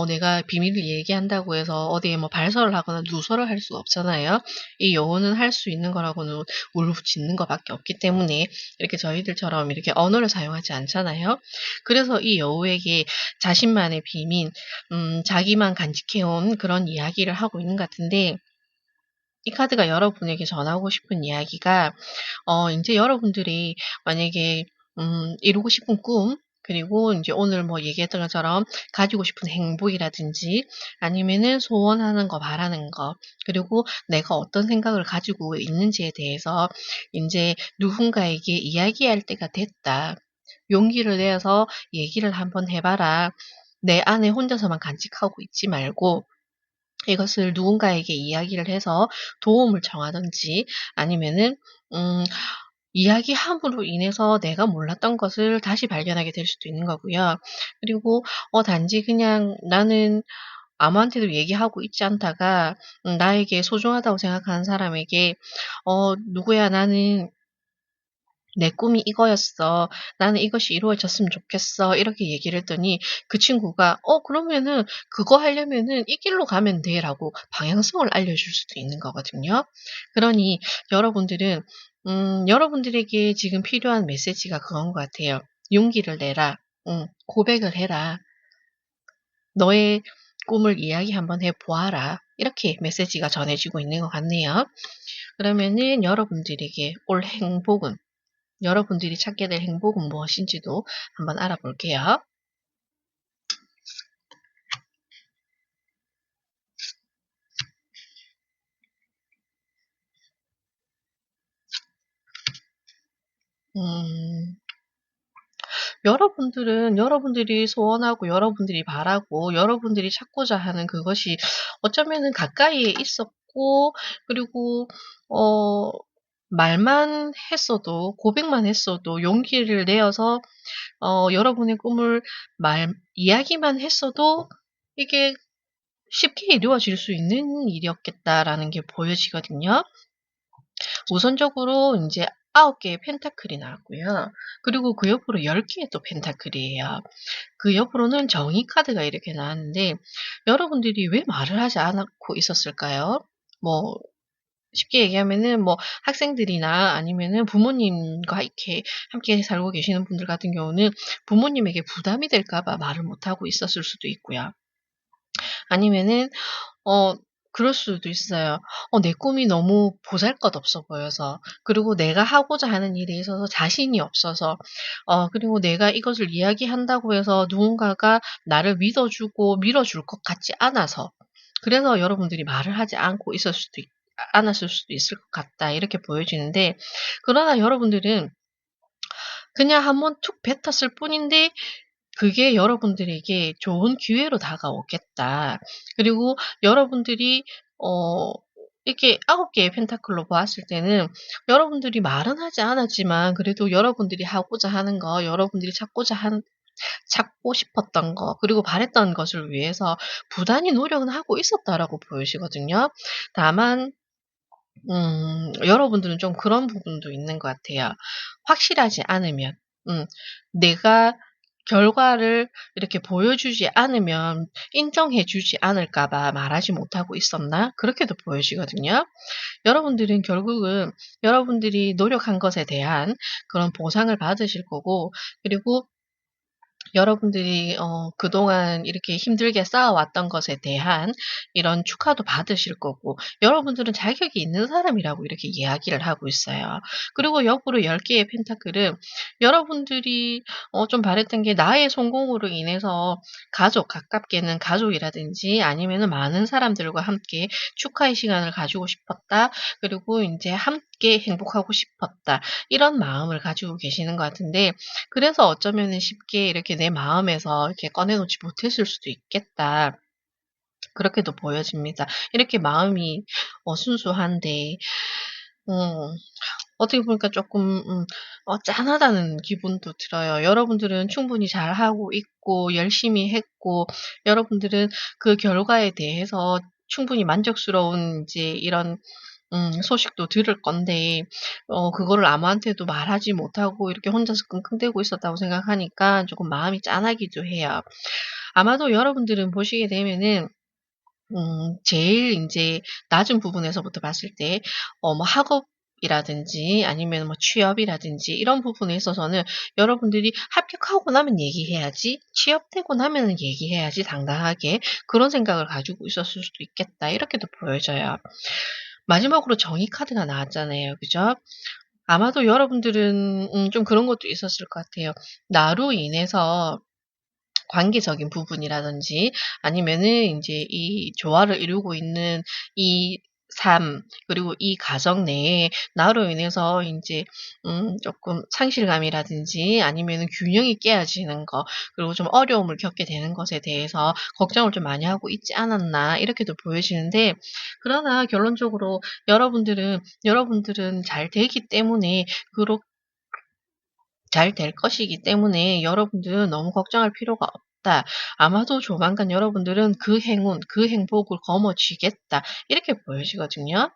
내가 비밀을 얘기한다고 해서 어디에 뭐 발설을 하거나 누설을 할 수가 없잖아요. 이 여우는 할 수 있는 거라고는 울부짖는 거밖에 없기 때문에 이렇게 저희들처럼 이렇게 언어를 사용하지 않잖아요. 그래서 이 여우에게 자신만의 비밀, 자기만 간직해온 그런 이야기를 하고 있는 것 같은데 이 카드가 여러분에게 전하고 싶은 이야기가 인제 여러분들이 만약에 이루고 싶은 꿈 그리고 인제 오늘 뭐 얘기했던 것처럼 가지고 싶은 행복이라든지 아니면은 소원하는 거 바라는 거 그리고 내가 어떤 생각을 가지고 있는지에 대해서 인제 누군가에게 이야기할 때가 됐다. 용기를 내어서 얘기를 한번 해 봐라. 내 안에 혼자서만 간직하고 있지 말고 이것을 누군가에게 이야기를 해서 도움을 청하든지 아니면은 음 이야기함으로 인해서 내가 몰랐던 것을 다시 발견하게 될 수도 있는 거고요. 그리고 단지 그냥 나는 아무한테도 얘기하고 있지 않다가 나에게 소중하다고 생각하는 사람에게 "누구야 나는 내 꿈이 이거였어. 나는 이것이 이루어졌으면 좋겠어." 이렇게 얘기를 했더니 그 친구가 그러면은 그거 하려면은 이 길로 가면 돼."라고 방향성을 알려줄 수도 있는 거거든요. 그러니 여러분들은 여러분들에게 지금 필요한 메시지가 그건 것 같아요. "용기를 내라. 고백을 해라. 너의 꿈을 이야기 한번 해 보아라." 이렇게 메시지가 전해지고 있는 것 같네요. 그러면은 여러분들에게 올 행복은 여러분들이 찾게 될 행복은 무엇인지도 한번 알아볼게요. 음, 여러분들은 여러분들이 소원하고 여러분들이 바라고 여러분들이 찾고자 하는 그것이 어쩌면은 가까이에 있었고, 그리고 어 말만 했어도, 고백만 했어도, 용기를 내어서 여러분의 꿈을 이야기만 했어도 이게 쉽게 이루어질 수 있는 일이었겠다라는 게 보여지거든요. 우선적으로 인제 9 개의 펜타클이 나왔고요. 그리고 그 옆으로 10 개의 또 펜타클이에요. 그 옆으로는 정의 카드가 이렇게 나왔는데, 여러분들이 왜 말을 하지 않고 있었을까요? 뭐 쉽게 얘기하면은 뭐 학생들이나 아니면은 부모님과 이렇게 함께 살고 계시는 분들 같은 경우는 부모님에게 부담이 될까 봐 말을 못 하고 있었을 수도 있고요. 아니면은 어 그럴 수도 있어요. 내 꿈이 너무 보잘것없어 보여서, 그리고 내가 하고자 하는 일에 있어서 자신이 없어서, 그리고 내가 이것을 이야기한다고 해서 누군가가 나를 믿어 주고 밀어 줄 것 같지 않아서, 그래서 여러분들이 말을 하지 않고 있을 수도 있 않았을 수도 있을 것 같다, 이렇게 보여지는데, 그러나 여러분들은 그냥 한번 툭 뱉었을 뿐인데 그게 여러분들에게 좋은 기회로 다가오겠다. 그리고 여러분들이 어 이렇게 9 개의 펜타클로 보았을 때는 여러분들이 말은 하지 않았지만 그래도 여러분들이 하고자 하는 거, 여러분들이 찾고 싶었던 거, 그리고 바랬던 것을 위해서 부단히 노력은 하고 있었다라고 보여지거든요. 다만 여러분들은 좀 그런 부분도 있는 것 같아요. 확실하지 않으면, 내가 결과를 이렇게 보여주지 않으면 인정해 주지 않을까 봐 말하지 못하고 있었나? 그렇게도 보여지거든요. 여러분들은 결국은 여러분들이 노력한 것에 대한 그런 보상을 받으실 거고, 그리고 여러분들이 그동안 이렇게 힘들게 쌓아왔던 것에 대한 이런 축하도 받으실 거고, 여러분들은 자격이 있는 사람이라고 이렇게 이야기를 하고 있어요. 그리고 역으로 10 개의 펜타클은 여러분들이 좀 바랬던 게 나의 성공으로 인해서 가깝게는 가족이라든지 아니면은 많은 사람들과 함께 축하의 시간을 가지고 싶었다. 그리고 인제 함께 행복하고 싶었다. 이런 마음을 가지고 계시는 것 같은데, 그래서 어쩌면은 쉽게 이렇게 내 마음에서 이렇게 꺼내 놓지 못했을 수도 있겠다. 그렇게도 보여집니다. 이렇게 마음이 순수한데 음 어떻게 보니까 쪼끔 짠하다는 기분도 들어요. 여러분들은 충분히 잘하고 있고 열심히 했고, 여러분들은 그 결과에 대해서 충분히 만족스러운 인제 이런 소식도 들을 건데, 그거를 아무한테도 말하지 못하고 이렇게 혼자서 끙끙대고 있었다고 생각하니까 조금 마음이 짠하기도 해요. 아마도 여러분들은 보시게 되면은 제일 인제 낮은 부분에서부터 봤을 때 뭐 학업이라든지 아니면 뭐 취업이라든지 이런 부분에 있어서는 여러분들이 '합격하고 나면 얘기해야지. 취업되고 나면은 얘기해야지 당당하게.' 그런 생각을 가지고 있었을 수도 있겠다, 이렇게도 보여져요. 마지막으로 정의 카드가 나왔잖아요. 그죠? 아마도 여러분들은 좀 그런 것도 있었을 것 같아요. 나로 인해서 관계적인 부분이라든지 아니면은 인제 이 조화를 이루고 있는 이 삶, 그리고 이 가정 내에 나로 인해서 인제 쪼끔 상실감이라든지 아니면은 균형이 깨어지는 거, 그리고 좀 어려움을 겪게 되는 것에 대해서 걱정을 좀 많이 하고 있지 않았나 이렇게도 보여지는데, 그러나 결론적으로 여러분들은 잘 되기 때문에, 그렇 잘 될 것이기 때문에 여러분들은 너무 걱정할 필요가 없다. 아마도 조만간 여러분들은 그 행운, 그 행복을 거머쥐겠다. 이렇게 보여지거든요.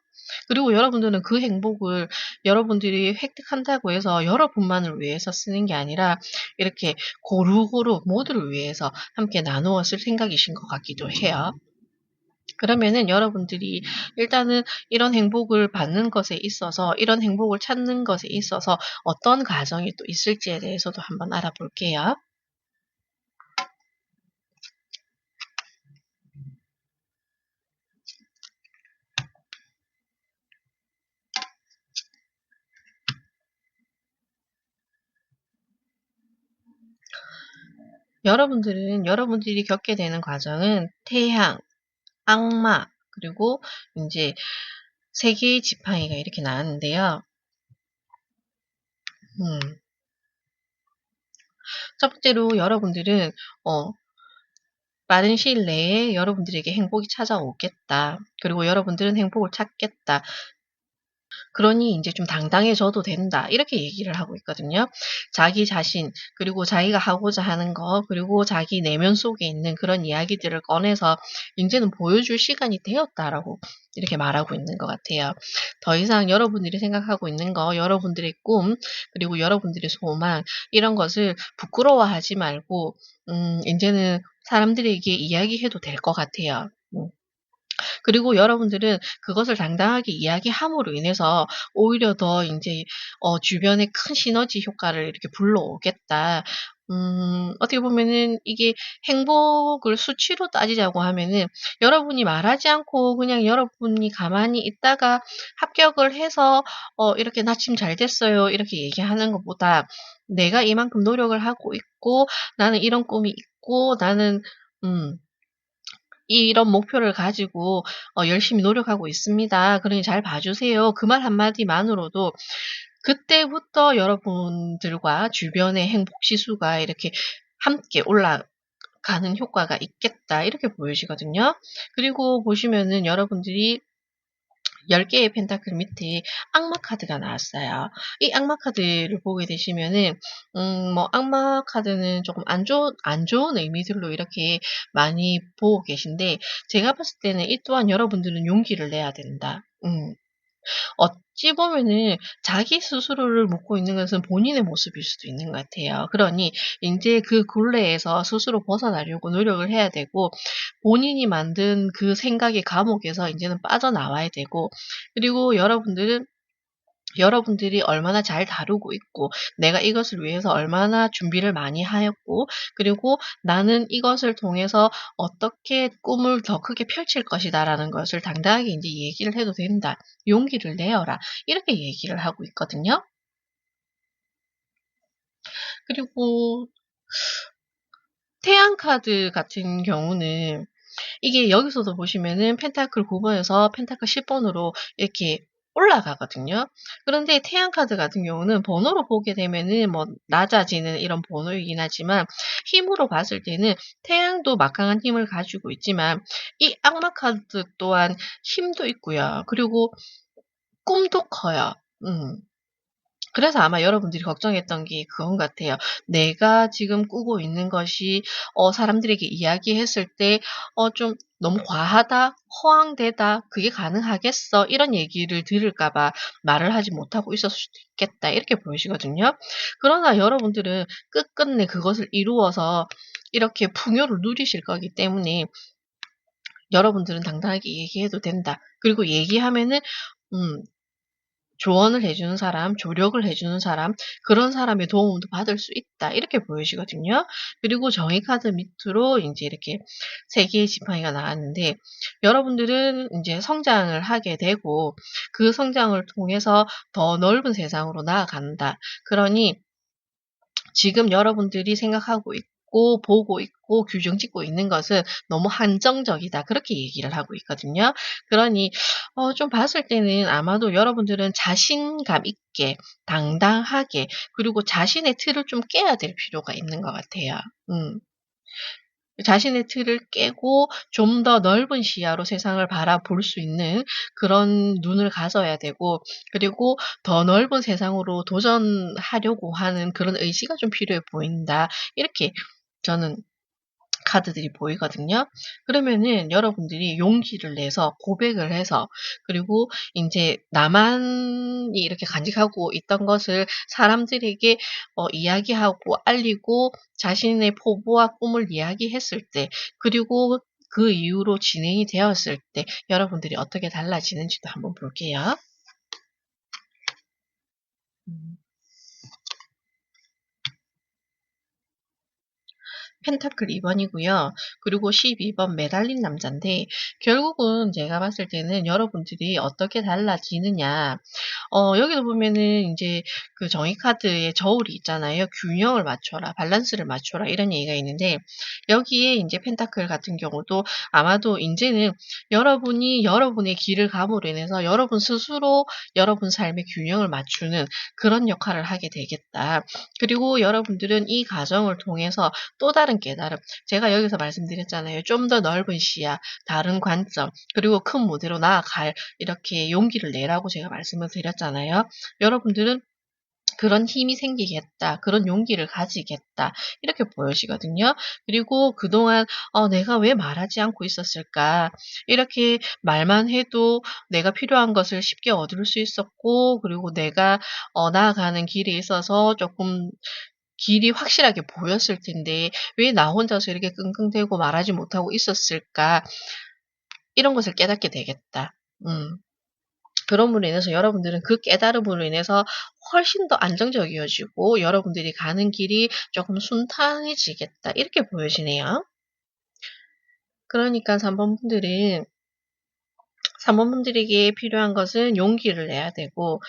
그리고 여러분들은 그 행복을 여러분들이 획득한다고 해서 여러분만을 위해서 쓰는 게 아니라 이렇게 고루고루 모두를 위해서 함께 나누어 쓸 생각이신 것 같기도 해요. 그러면은 여러분들이 일단은 이런 행복을 받는 것에 있어서, 이런 행복을 찾는 것에 있어서 어떤 과정이 또 있을지에 대해서도 한번 알아볼게요. 여러분들이 겪게 되는 과정은 태양, 악마, 그리고 인제 세 개의 지팡이가 이렇게 나왔는데요. 음. 첫 번째로 여러분들은 어 빠른 시일 내에 여러분들에게 행복이 찾아오겠다. 그리고 여러분들은 행복을 찾겠다. 그러니 인제 좀 당당해져도 된다. 이렇게 얘기를 하고 있거든요. 자기 자신, 그리고 자기가 하고자 하는 거, 그리고 자기 내면 속에 있는 그런 이야기들을 꺼내서 "인제는 보여줄 시간이 되었다."라고 이렇게 말하고 있는 것 같아요. 더 이상 여러분들이 생각하고 있는 거, 여러분들의 꿈, 그리고 여러분들의 소망, 이런 것을 부끄러워하지 말고 인제는 사람들에게 이야기해도 될 것 같아요. 그리고 여러분들은 그것을 당당하게 이야기함으로 인해서 오히려 더 인제 주변에 큰 시너지 효과를 이렇게 불러오겠다. 어떻게 보면은 이게 행복을 수치로 따지자고 하면은, 여러분이 말하지 않고 그냥 여러분이 가만히 있다가 합격을 해서 이렇게 "나 지금 잘 됐어요." 이렇게 얘기하는 것보다, 내가 이만큼 노력을 하고 있고, 나는 이런 꿈이 있고, 나는 음 이런 목표를 가지고 열심히 노력하고 있습니다. 그러니 잘 봐 주세요. 그 말 한마디만으로도 그때부터 여러분들과 주변의 행복 지수가 이렇게 함께 올라가는 효과가 있겠다. 이렇게 보여지거든요. 그리고 보시면은 여러분들이 10 개의 펜타클 밑에 악마 카드가 나왔어요. 이 악마 카드를 보게 되시면은 뭐 악마 카드는 조금 안 좋은 의미들로 이렇게 많이 보고 계신데, 제가 봤을 때는 이 또한 여러분들은 용기를 내야 된다. 어찌 보면은 자기 스스로를 묻고 있는 것은 본인의 모습일 수도 있는 것 같아요. 그러니 인제 그 굴레에서 스스로 벗어나려고 노력을 해야 되고, 본인이 만든 그 생각의 감옥에서 인제는 빠져나와야 되고, 그리고 여러분들이 얼마나 잘 다루고 있고, 내가 이것을 위해서 얼마나 준비를 많이 하였고, 그리고 나는 이것을 통해서 어떻게 꿈을 더 크게 펼칠 것이다라는 것을 당당하게 인제 얘기를 해도 된다. 용기를 내어라. 이렇게 얘기를 하고 있거든요. 그리고 태양 카드 같은 경우는, 이게 여기서도 보시면은 펜타클 9 번에서 펜타클 10 번으로 이렇게 올라가거든요. 그런데 태양 카드 같은 경우는 번호로 보게 되면은 뭐 낮아지는 이런 번호이긴 하지만, 힘으로 봤을 때는 태양도 막강한 힘을 가지고 있지만 이 악마 카드 또한 힘도 있고요. 그리고 꿈도 커요. 음. 그래서 아마 여러분들이 걱정했던 게 그건 같아요. '내가 지금 꾸고 있는 것이 사람들에게 이야기했을 때 좀 너무 과하다. 허황되다. 그게 가능하겠어?' 이런 얘기를 들을까 봐 말을 하지 못하고 있었을 수도 있겠다. 이렇게 보이시거든요. 그러나 여러분들은 끝끝내 그것을 이루어서 이렇게 풍요를 누리실 거기 때문에 여러분들은 당당하게 얘기해도 된다. 그리고 얘기하면은 음 조언을 해 주는 사람, 조력을 해 주는 사람, 그런 사람의 도움도 받을 수 있다. 이렇게 보여지거든요. 그리고 정의 카드 밑으로 인제 이렇게 세 개의 지팡이가 나왔는데, 여러분들은 인제 성장을 하게 되고 그 성장을 통해서 더 넓은 세상으로 나아간다. 그러니 지금 여러분들이 생각하고 있고 보고 있고 규정 짓고 있는 것은 너무 한정적이다. 그렇게 얘기를 하고 있거든요. 그러니 좀 봤을 때는 아마도 여러분들은 자신감 있게 당당하게 그리고 자신의 틀을 좀 깨야 될 필요가 있는 것 같아요. 음. 자신의 틀을 깨고 좀 더 넓은 시야로 세상을 바라볼 수 있는 그런 눈을 가져야 되고 그리고 더 넓은 세상으로 도전하려고 하는 그런 의지가 좀 필요해 보인다. 이렇게 저는 카드들이 보이거든요. 그러면은 여러분들이 용기를 내서 고백을 해서 그리고 인제 나만이 이렇게 간직하고 있던 것을 사람들에게 이야기하고 알리고 자신의 포부와 꿈을 이야기했을 때 그리고 그 이후로 진행이 되었을 때 여러분들이 어떻게 달라지는지도 한번 볼게요. 음. 펜타클 2 번이고요. 그리고 12번 매달린 남잔데 결국은 제가 봤을 때는 여러분들이 어떻게 달라지느냐 여기도 보면은 인제 그 정의 카드에 저울이 있잖아요. 균형을 맞춰라, 밸런스를 맞춰라 이런 얘기가 있는데 여기에 인제 펜타클 같은 경우도 아마도 인제는 여러분이 여러분의 길을 감으로 인해서 여러분 스스로 여러분 삶의 균형을 맞추는 그런 역할을 하게 되겠다. 그리고 여러분들은 이 과정을 통해서 또 다른 깨달음 제가 여기서 말씀드렸잖아요. 좀 더 넓은 시야, 다른 관점 그리고 큰 무대로 나아갈 이렇게 용기를 내라고 제가 말씀을 드렸잖아요. 여러분들은 그런 힘이 생기겠다. 그런 용기를 가지겠다. 이렇게 보여지거든요. 그리고 그동안 '내가 왜 말하지 않고 있었을까?' 이렇게 말만 해도 내가 필요한 것을 쉽게 얻을 수 있었고 그리고 내가 나아가는 길에 있어서 조금 길이 확실하게 보였을 텐데 '왜 나 혼자서 이렇게 끙끙대고 말하지 못하고 있었을까?' 이런 것을 깨닫게 되겠다. 음. 그럼으로 인해서 여러분들은 그 깨달음으로 인해서 훨씬 더 안정적이어지고 여러분들이 가는 길이 조금 순탄해지겠다. 이렇게 보여지네요. 그러니까 3 번 분들은 3 번 분들에게 필요한 것은 용기를 내야 되고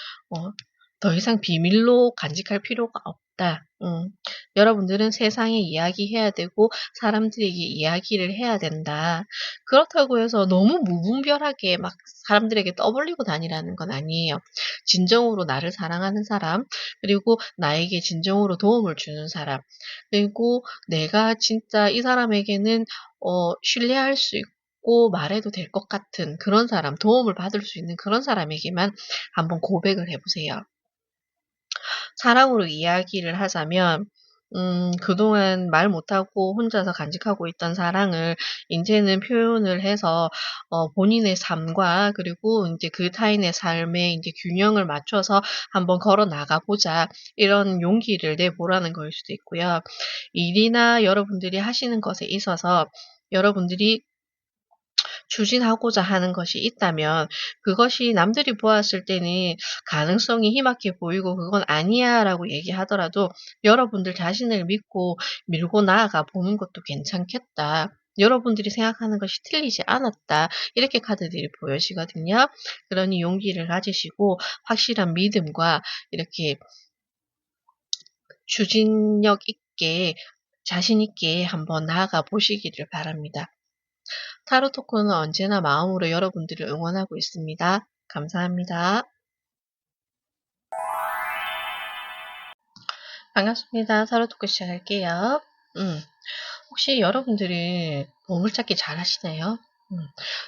더 이상 비밀로 간직할 필요가 없다. 여러분들은 세상에 이야기해야 되고 사람들에게 이야기를 해야 된다. 그렇다고 해서 너무 무분별하게 막 사람들에게 떠벌리고 다니라는 건 아니에요. 진정으로 나를 사랑하는 사람, 그리고 나에게 진정으로 도움을 주는 사람, 그리고 내가 진짜 이 사람에게는 신뢰할 수 있고 말해도 될 것 같은 그런 사람, 도움을 받을 수 있는 그런 사람에게만 한번 고백을 해 보세요. 사랑으로 이야기를 하자면 그동안 말 못하고 혼자서 간직하고 있던 사랑을 인제는 표현을 해서 본인의 삶과 그리고 인제 그 타인의 삶에 인제 균형을 맞춰서 '한번 걸어 나가 보자.' 이런 용기를 내보라는 거일 수도 있고요. 일이나 여러분들이 하시는 것에 있어서 여러분들이 추진하고자 하는 것이 있다면 그것이 남들이 보았을 때는 가능성이 희박해 보이고 "그건 아니야."라고 얘기하더라도 여러분들 자신을 믿고 밀고 나아가 보는 것도 괜찮겠다. 여러분들이 생각하는 것이 틀리지 않았다. 이렇게 카드들이 보여지거든요. 그러니 용기를 가지시고 확실한 믿음과 이렇게 추진력 있게 자신 있게 한번 나아가 보시기를 바랍니다. 타로 토크는 언제나 마음으로 여러분들을 응원하고 있습니다. 감사합니다. 반갑습니다. 타로 토크 시작할게요. 음, 혹시 여러분들은 보물찾기 잘 하시나요?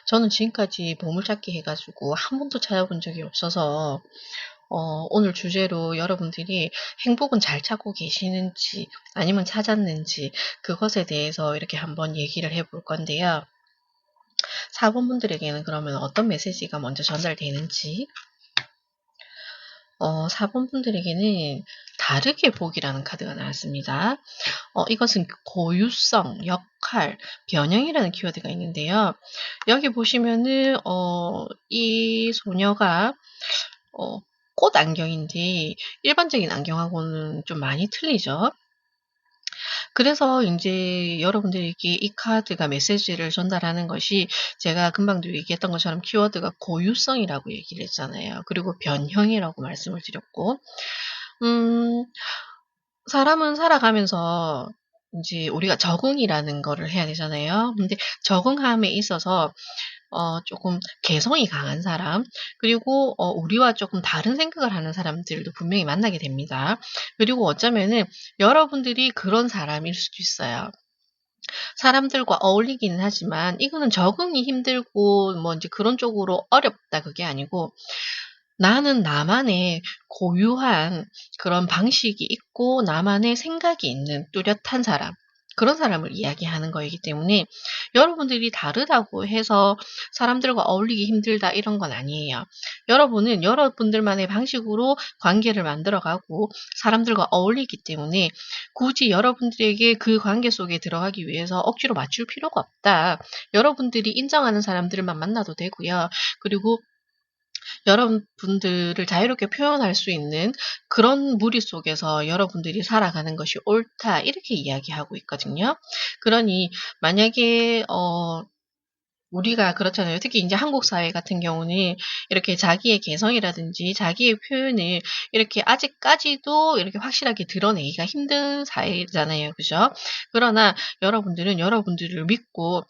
저는 지금까지 보물찾기 해가지고 한 번도 찾아본 적이 없어서 오늘 주제로 여러분들이 행복은 잘 찾고 계시는지 아니면 찾았는지 그것에 대해서 이렇게 한번 얘기를 해볼 건데요. 4번 분들에게는 그러면 어떤 메시지가 먼저 전달되는지 4번 분들에게는 다르게 복이라는 카드가 나왔습니다. 이것은 고유성, 역할, 변형이라는 키워드가 있는데요. 여기 보시면은 이 소녀가 어 꽃 안경인데 일반적인 안경하고는 좀 많이 틀리죠. 그래서 인제 여러분들에게 이 카드가 메시지를 전달하는 것이 제가 금방도 얘기했던 것처럼 키워드가 고유성이라고 얘기를 했잖아요. 그리고 변형이라고 말씀을 드렸고 음 사람은 살아가면서 이제 우리가 적응이라는 거를 해야 되잖아요. 근데 적응함에 있어서 조금 개성이 강한 사람, 그리고 우리와 조금 다른 생각을 하는 사람들도 분명히 만나게 됩니다. 그리고 어쩌면은 여러분들이 그런 사람일 수도 있어요. 사람들과 어울리기는 하지만 이거는 적응이 힘들고 뭐 인제 그런 쪽으로 어렵다 그게 아니고, 나는 나만의 고유한 그런 방식이 있고 나만의 생각이 있는 뚜렷한 사람, 그런 사람을 이야기하는 거이기 때문에 여러분들이 다르다고 해서 사람들과 어울리기 힘들다 이런 건 아니에요. 여러분은 여러분들만의 방식으로 관계를 만들어 가고 사람들과 어울리기 때문에 굳이 여러분들에게 그 관계 속에 들어가기 위해서 억지로 맞출 필요가 없다. 여러분들이 인정하는 사람들만 만나도 되고요. 그리고 여러분들을 자유롭게 표현할 수 있는 그런 무리 속에서 여러분들이 살아가는 것이 옳다. 이렇게 이야기하고 있거든요. 그러니 만약에 우리가 그렇잖아요. 특히 인제 한국 사회 같은 경우는 이렇게 자기의 개성이라든지 자기의 표현을 이렇게 아직까지도 이렇게 확실하게 드러내기가 힘든 사회잖아요. 그죠? 그러나 여러분들은 여러분들을 믿고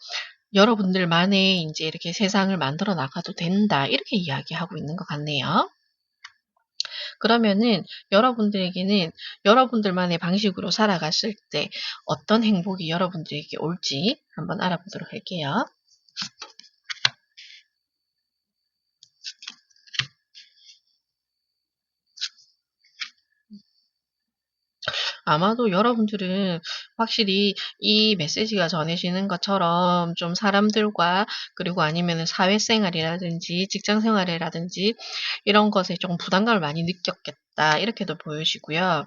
여러분들만의 인제 이렇게 세상을 만들어 나가도 된다. 이렇게 이야기하고 있는 것 같네요. 그러면은 여러분들에게는 여러분들만의 방식으로 살아갔을 때 어떤 행복이 여러분들에게 올지 한번 알아보도록 할게요. 아마도 여러분들은 확실히 이 메시지가 전해지는 것처럼 좀 사람들과, 그리고 아니면은 사회생활이라든지 직장생활이라든지 이런 것에 조금 부담감을 많이 느꼈겠다, 이렇게도 보여지고요.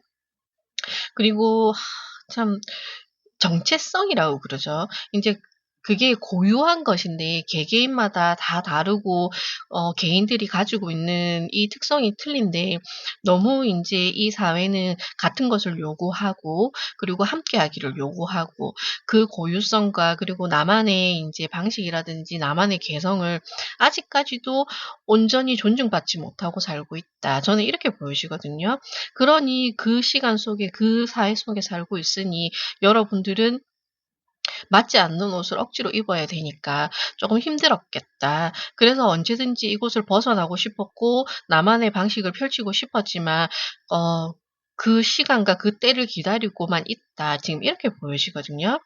그리고 참 정체성이라고 그러죠. 인제 그게 고유한 것인데 개개인마다 다 다르고 개인들이 가지고 있는 이 특성이 틀린데, 너무 인제 이 사회는 같은 것을 요구하고 그리고 함께하기를 요구하고 그 고유성과 그리고 나만의 인제 방식이라든지 나만의 개성을 아직까지도 온전히 존중받지 못하고 살고 있다. 저는 이렇게 보여지거든요. 그러니 그 시간 속에 그 사회 속에 살고 있으니 여러분들은 맞지 않는 옷을 억지로 입어야 되니까 조금 힘들었겠다. 그래서 언제든지 이곳을 벗어나고 싶었고 나만의 방식을 펼치고 싶었지만 그 시간과 그 때를 기다리고만 있다. 지금 이렇게 보여지거든요.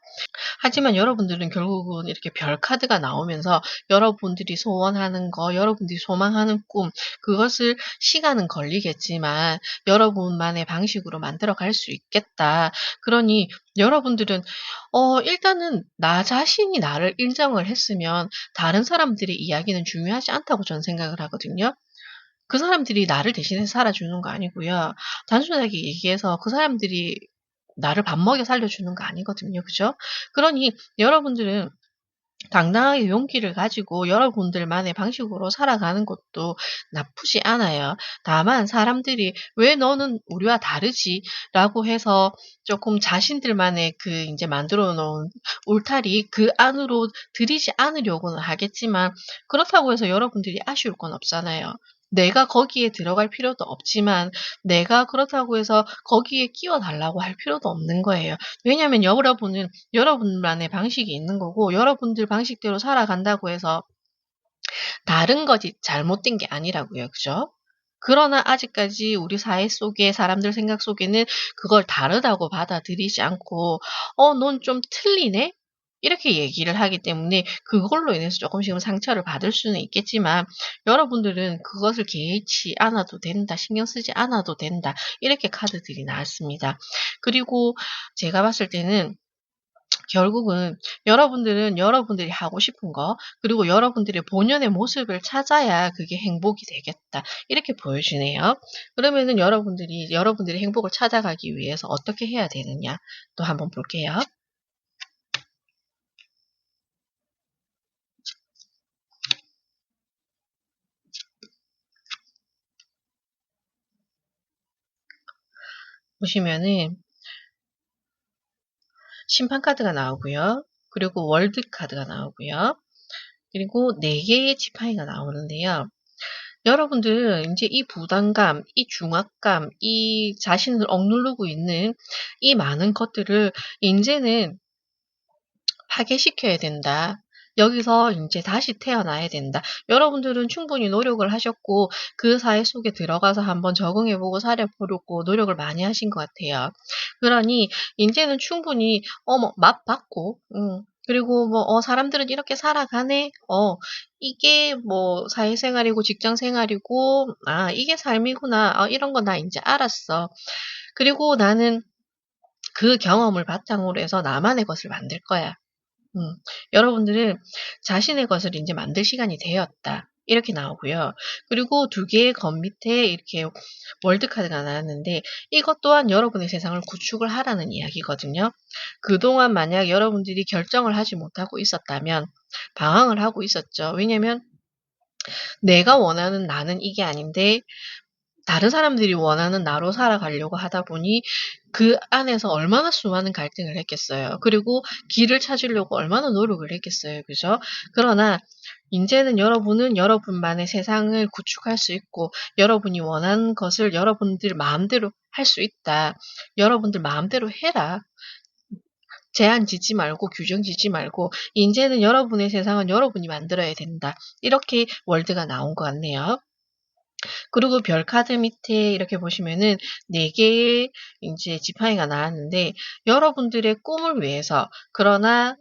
하지만 여러분들은 결국은 이렇게 별 카드가 나오면서 여러분들이 소원하는 거, 여러분들이 소망하는 꿈, 그것을 시간은 걸리겠지만 여러분만의 방식으로 만들어 갈 수 있겠다. 그러니 여러분들은 일단은 나 자신이 나를 인정을 했으면 다른 사람들의 이야기는 중요하지 않다고 저는 생각을 하거든요. 그 사람들이 나를 대신해서 살아주는 거 아니고요. 단순하게 얘기해서 그 사람들이 나를 밥 먹여 살려주는 거 아니거든요. 그죠? 그러니 여러분들은 당당하게 용기를 가지고 여러분들만의 방식으로 살아가는 것도 나쁘지 않아요. 다만 사람들이 "왜 너는 우리와 다르지?"라고 해서 조금 자신들만의 그 인제 만들어 놓은 울타리 그 안으로 들이지 않으려고는 하겠지만, 그렇다고 해서 여러분들이 아쉬울 건 없잖아요. 내가 거기에 들어갈 필요도 없지만 내가 그렇다고 해서 거기에 끼워 달라고 할 필요도 없는 거예요. 왜냐하면 여러분은 여러분만의 방식이 있는 거고 여러분들 방식대로 살아간다고 해서 다른 것이 잘못된 게 아니라고요. 그죠? 그러나 아직까지 우리 사회 속에 사람들 생각 속에는 그걸 다르다고 받아들이지 않고 넌 좀 틀리네?' 이렇게 얘기를 하기 때문에 그걸로 인해서 쪼끔씩은 상처를 받을 수는 있겠지만 여러분들은 그것을 개의치 않아도 된다, 신경 쓰지 않아도 된다, 이렇게 카드들이 나왔습니다. 그리고 제가 봤을 때는 결국은 여러분들은 여러분들이 하고 싶은 거, 그리고 여러분들의 본연의 모습을 찾아야 그게 행복이 되겠다. 이렇게 보여지네요. 그러면은 여러분들이 여러분들의 행복을 찾아가기 위해서 어떻게 해야 되느냐 또 한번 볼게요. 보시면은 심판 카드가 나오고요. 그리고 월드 카드가 나오고요. 그리고 4 개의 지팡이가 나오는데요. 여러분들은 이제 이 부담감, 이 중압감, 이 자신을 억누르고 있는 이 많은 것들을 인제는 파괴시켜야 된다. 여기서 인제 다시 태어나야 된다. 여러분들은 충분히 노력을 하셨고 그 사회 속에 들어가서 한번 적응해 보고 살아 보려고 노력을 많이 하신 것 같아요. 그러니 인제는 충분히 뭐 맛봤고 그리고 뭐 '사람들은 이렇게 살아가네. 이게 뭐 사회생활이고 직장생활이고 이게 삶이구나. 이런 거 나 인제 알았어. 그리고 나는 그 경험을 바탕으로 해서 나만의 것을 만들 거야.' 음. 여러분들은 자신의 것을 인제 만들 시간이 되었다. 이렇게 나오고요. 그리고 두 개의 검 밑에 이렇게 월드카드가 나왔는데 이것 또한 여러분의 세상을 구축을 하라는 이야기거든요. 그동안 만약 여러분들이 결정을 하지 못하고 있었다면 방황을 하고 있었죠. 왜냐면 내가 원하는 나는 이게 아닌데 다른 사람들이 원하는 나로 살아가려고 하다 보니 그 안에서 얼마나 수많은 갈등을 했겠어요. 그리고 길을 찾으려고 얼마나 노력을 했겠어요. 그죠? 그러나 인제는 여러분은 여러분만의 세상을 구축할 수 있고 여러분이 원하는 것을 여러분들 마음대로 할 수 있다. 여러분들 마음대로 해라. 제한 짓지 말고 규정 짓지 말고 인제는 여러분의 세상은 여러분이 만들어야 된다. 이렇게 월드가 나온 것 같네요. 그리고 별 카드 밑에 이렇게 보시면은 4 개의 인제 지팡이가 나왔는데 여러분들의 꿈을 위해서 그러나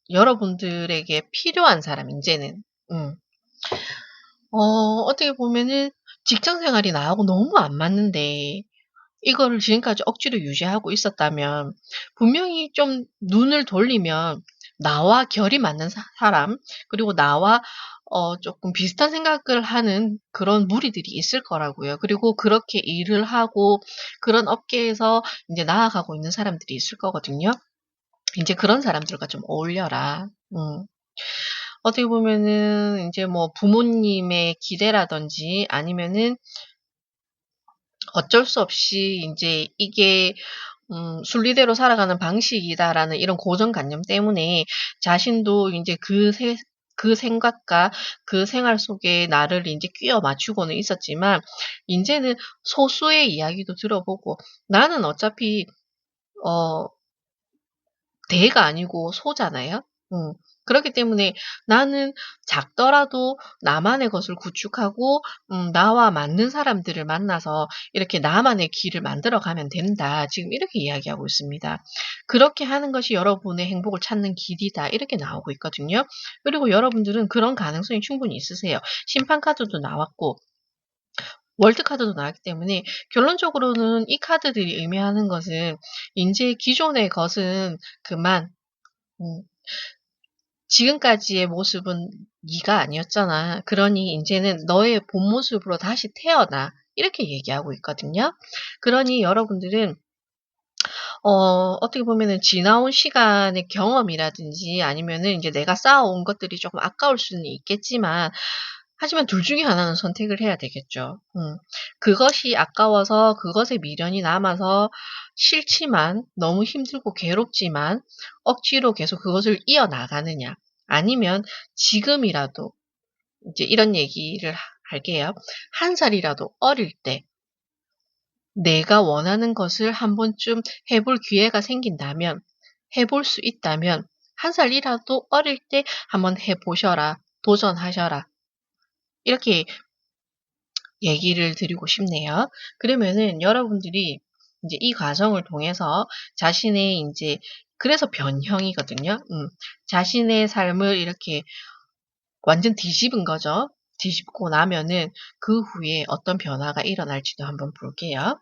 여러분들에게 필요한 사람 인제는 음. 어떻게 보면은 직장 생활이 나하고 너무 안 맞는데 이거를 지금까지 억지로 유지하고 있었다면 분명히 좀 눈을 돌리면 나와 결이 맞는 사람 그리고 나와 쪼끔 비슷한 생각을 하는 그런 무리들이 있을 거라고요. 그리고 그렇게 일을 하고 그런 업계에서 인제 나아가고 있는 사람들이 있을 거거든요. 인제 그런 사람들과 좀 어울려라. 어떻게 보면은 인제 뭐 부모님의 기대라든지 아니면은 어쩔 수 없이 인제 이게 '순리대로 살아가는 방식이다.'라는 이런 고정관념 때문에 자신도 인제 그 생각과 그 생활 속에 나를 인제 끼워 맞추고는 있었지만 인제는 소수의 이야기도 들어보고 나는 어차피 어 대가 아니고 소잖아요. 음. 그렇기 때문에 나는 작더라도 나만의 것을 구축하고 나와 맞는 사람들을 만나서 이렇게 나만의 길을 만들어 가면 된다. 지금 이렇게 이야기하고 있습니다. 그렇게 하는 것이 여러분의 행복을 찾는 길이다. 이렇게 나오고 있거든요. 그리고 여러분들은 그런 가능성이 충분히 있으세요. 심판 카드도 나왔고 월드 카드도 나왔기 때문에 결론적으로는 이 카드들이 의미하는 것은 인제 기존의 것은 그만 음 지금까지의 모습은 네가 아니었잖아. 그러니 인제는 너의 본 모습으로 다시 태어나. 이렇게 얘기하고 있거든요. 그러니 여러분들은 어떻게 보면은 지나온 시간의 경험이라든지 아니면은 인제 내가 쌓아온 것들이 쪼끔 아까울 수는 있겠지만 하지만 둘 중에 하나는 선택을 해야 되겠죠. 그것이 아까워서 그것에 미련이 남아서 싫지만 너무 힘들고 괴롭지만 억지로 계속 그것을 이어나가느냐 아니면 지금이라도 이제 이런 얘기를 할게요. 한 살이라도 어릴 때 내가 원하는 것을 한 번쯤 해볼 기회가 생긴다면 해볼 수 있다면 한 살이라도 어릴 때 한번 해 보셔라. 도전하셔라. 이렇게 얘기를 드리고 싶네요. 그러면은 여러분들이 인제 이 과정을 통해서 자신의 인제 그래서 변형이거든요. 자신의 삶을 이렇게 완전 뒤집은 거죠. 뒤집고 나면은 그 후에 어떤 변화가 일어날지도 한번 볼게요.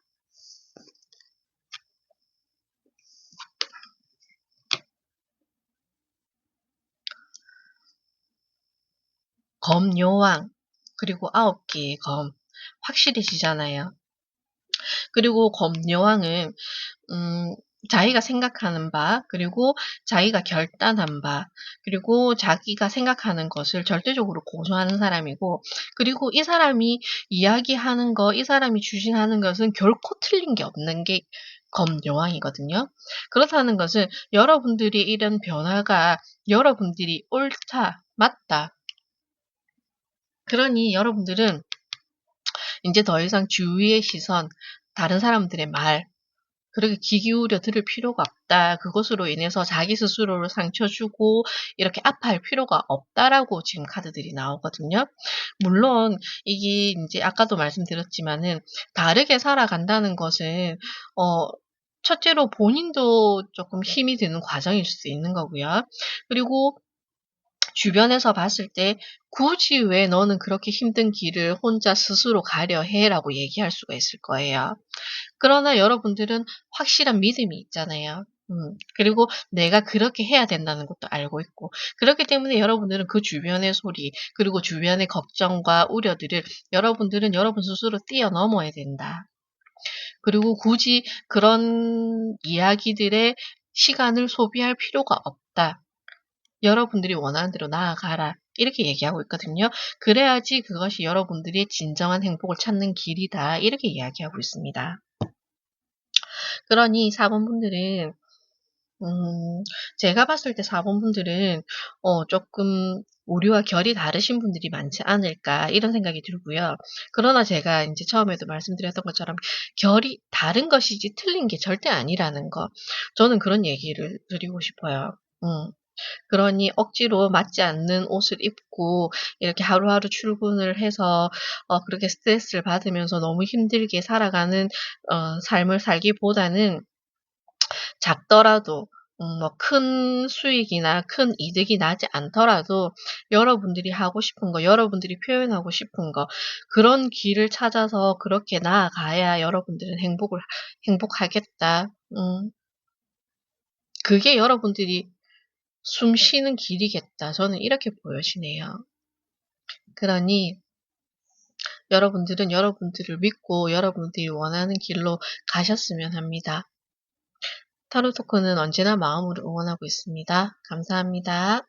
검요왕 그리고 9 개의 검 확실해지잖아요. 그리고 검요왕은 음 자기가 생각하는 바 그리고 자기가 결단한 바 그리고 자기가 생각하는 것을 절대적으로 고수하는 사람이고 그리고 이 사람이 이야기하는 거 이 사람이 추진하는 것은 결코 틀린 게 없는 게 검요왕이거든요. 그렇다는 것은 여러분들이 이런 변화가 여러분들이 옳다, 맞다 그러니 여러분들은 이제 더 이상 주위의 시선, 다른 사람들의 말, 그렇게 귀 기울여 들을 필요가 없다. 그것으로 인해서 자기 스스로를 상처 주고 이렇게 아파할 필요가 없다라고 지금 카드들이 나오거든요. 물론 이게 인제 아까도 말씀드렸지만은 다르게 살아간다는 것은 어 첫째로 본인도 쪼끔 힘이 드는 과정일 수도 있는 거고요. 그리고 주변에서 봤을 때 "굳이 왜 너는 그렇게 힘든 길을 혼자 스스로 가려 해?"라고 얘기할 수가 있을 거예요. 그러나 여러분들은 확실한 믿음이 있잖아요. 그리고 내가 그렇게 해야 된다는 것도 알고 있고 그렇기 때문에 여러분들은 그 주변의 소리 그리고 주변의 걱정과 우려들을 여러분들은 여러분 스스로 뛰어넘어야 된다. 그리고 굳이 그런 이야기들에 시간을 소비할 필요가 없다. 여러분들이 원하는 대로 나아가라. 이렇게 얘기하고 있거든요. 그래야지 그것이 여러분들의 진정한 행복을 찾는 길이다. 이렇게 이야기하고 있습니다. 그러니 4번 분들은 제가 봤을 때 4번 분들은 쪼끔 '우리와 결이 다르신 분들이 많지 않을까.' 이런 생각이 들고요. 그러나 제가 인제 처음에도 말씀드렸던 것처럼 결이 다른 것이지 틀린 게 절대 아니라는 거. 저는 그런 얘기를 드리고 싶어요. 그러니 억지로 맞지 않는 옷을 입고 이렇게 하루하루 출근을 해서 그렇게 스트레스를 받으면서 너무 힘들게 살아가는 삶을 살기보다는 작더라도 뭐 큰 수익이나 큰 이득이 나지 않더라도 여러분들이 하고 싶은 거, 여러분들이 표현하고 싶은 거 그런 길을 찾아서 그렇게 나아가야 여러분들은 행복하겠다. 그게 여러분들이 숨 쉬는 길이겠다. 저는 이렇게 보여지네요. 그러니 여러분들은 여러분들을 믿고 여러분들이 원하는 길로 가셨으면 합니다. 타로 토크는 언제나 마음으로 응원하고 있습니다. 감사합니다.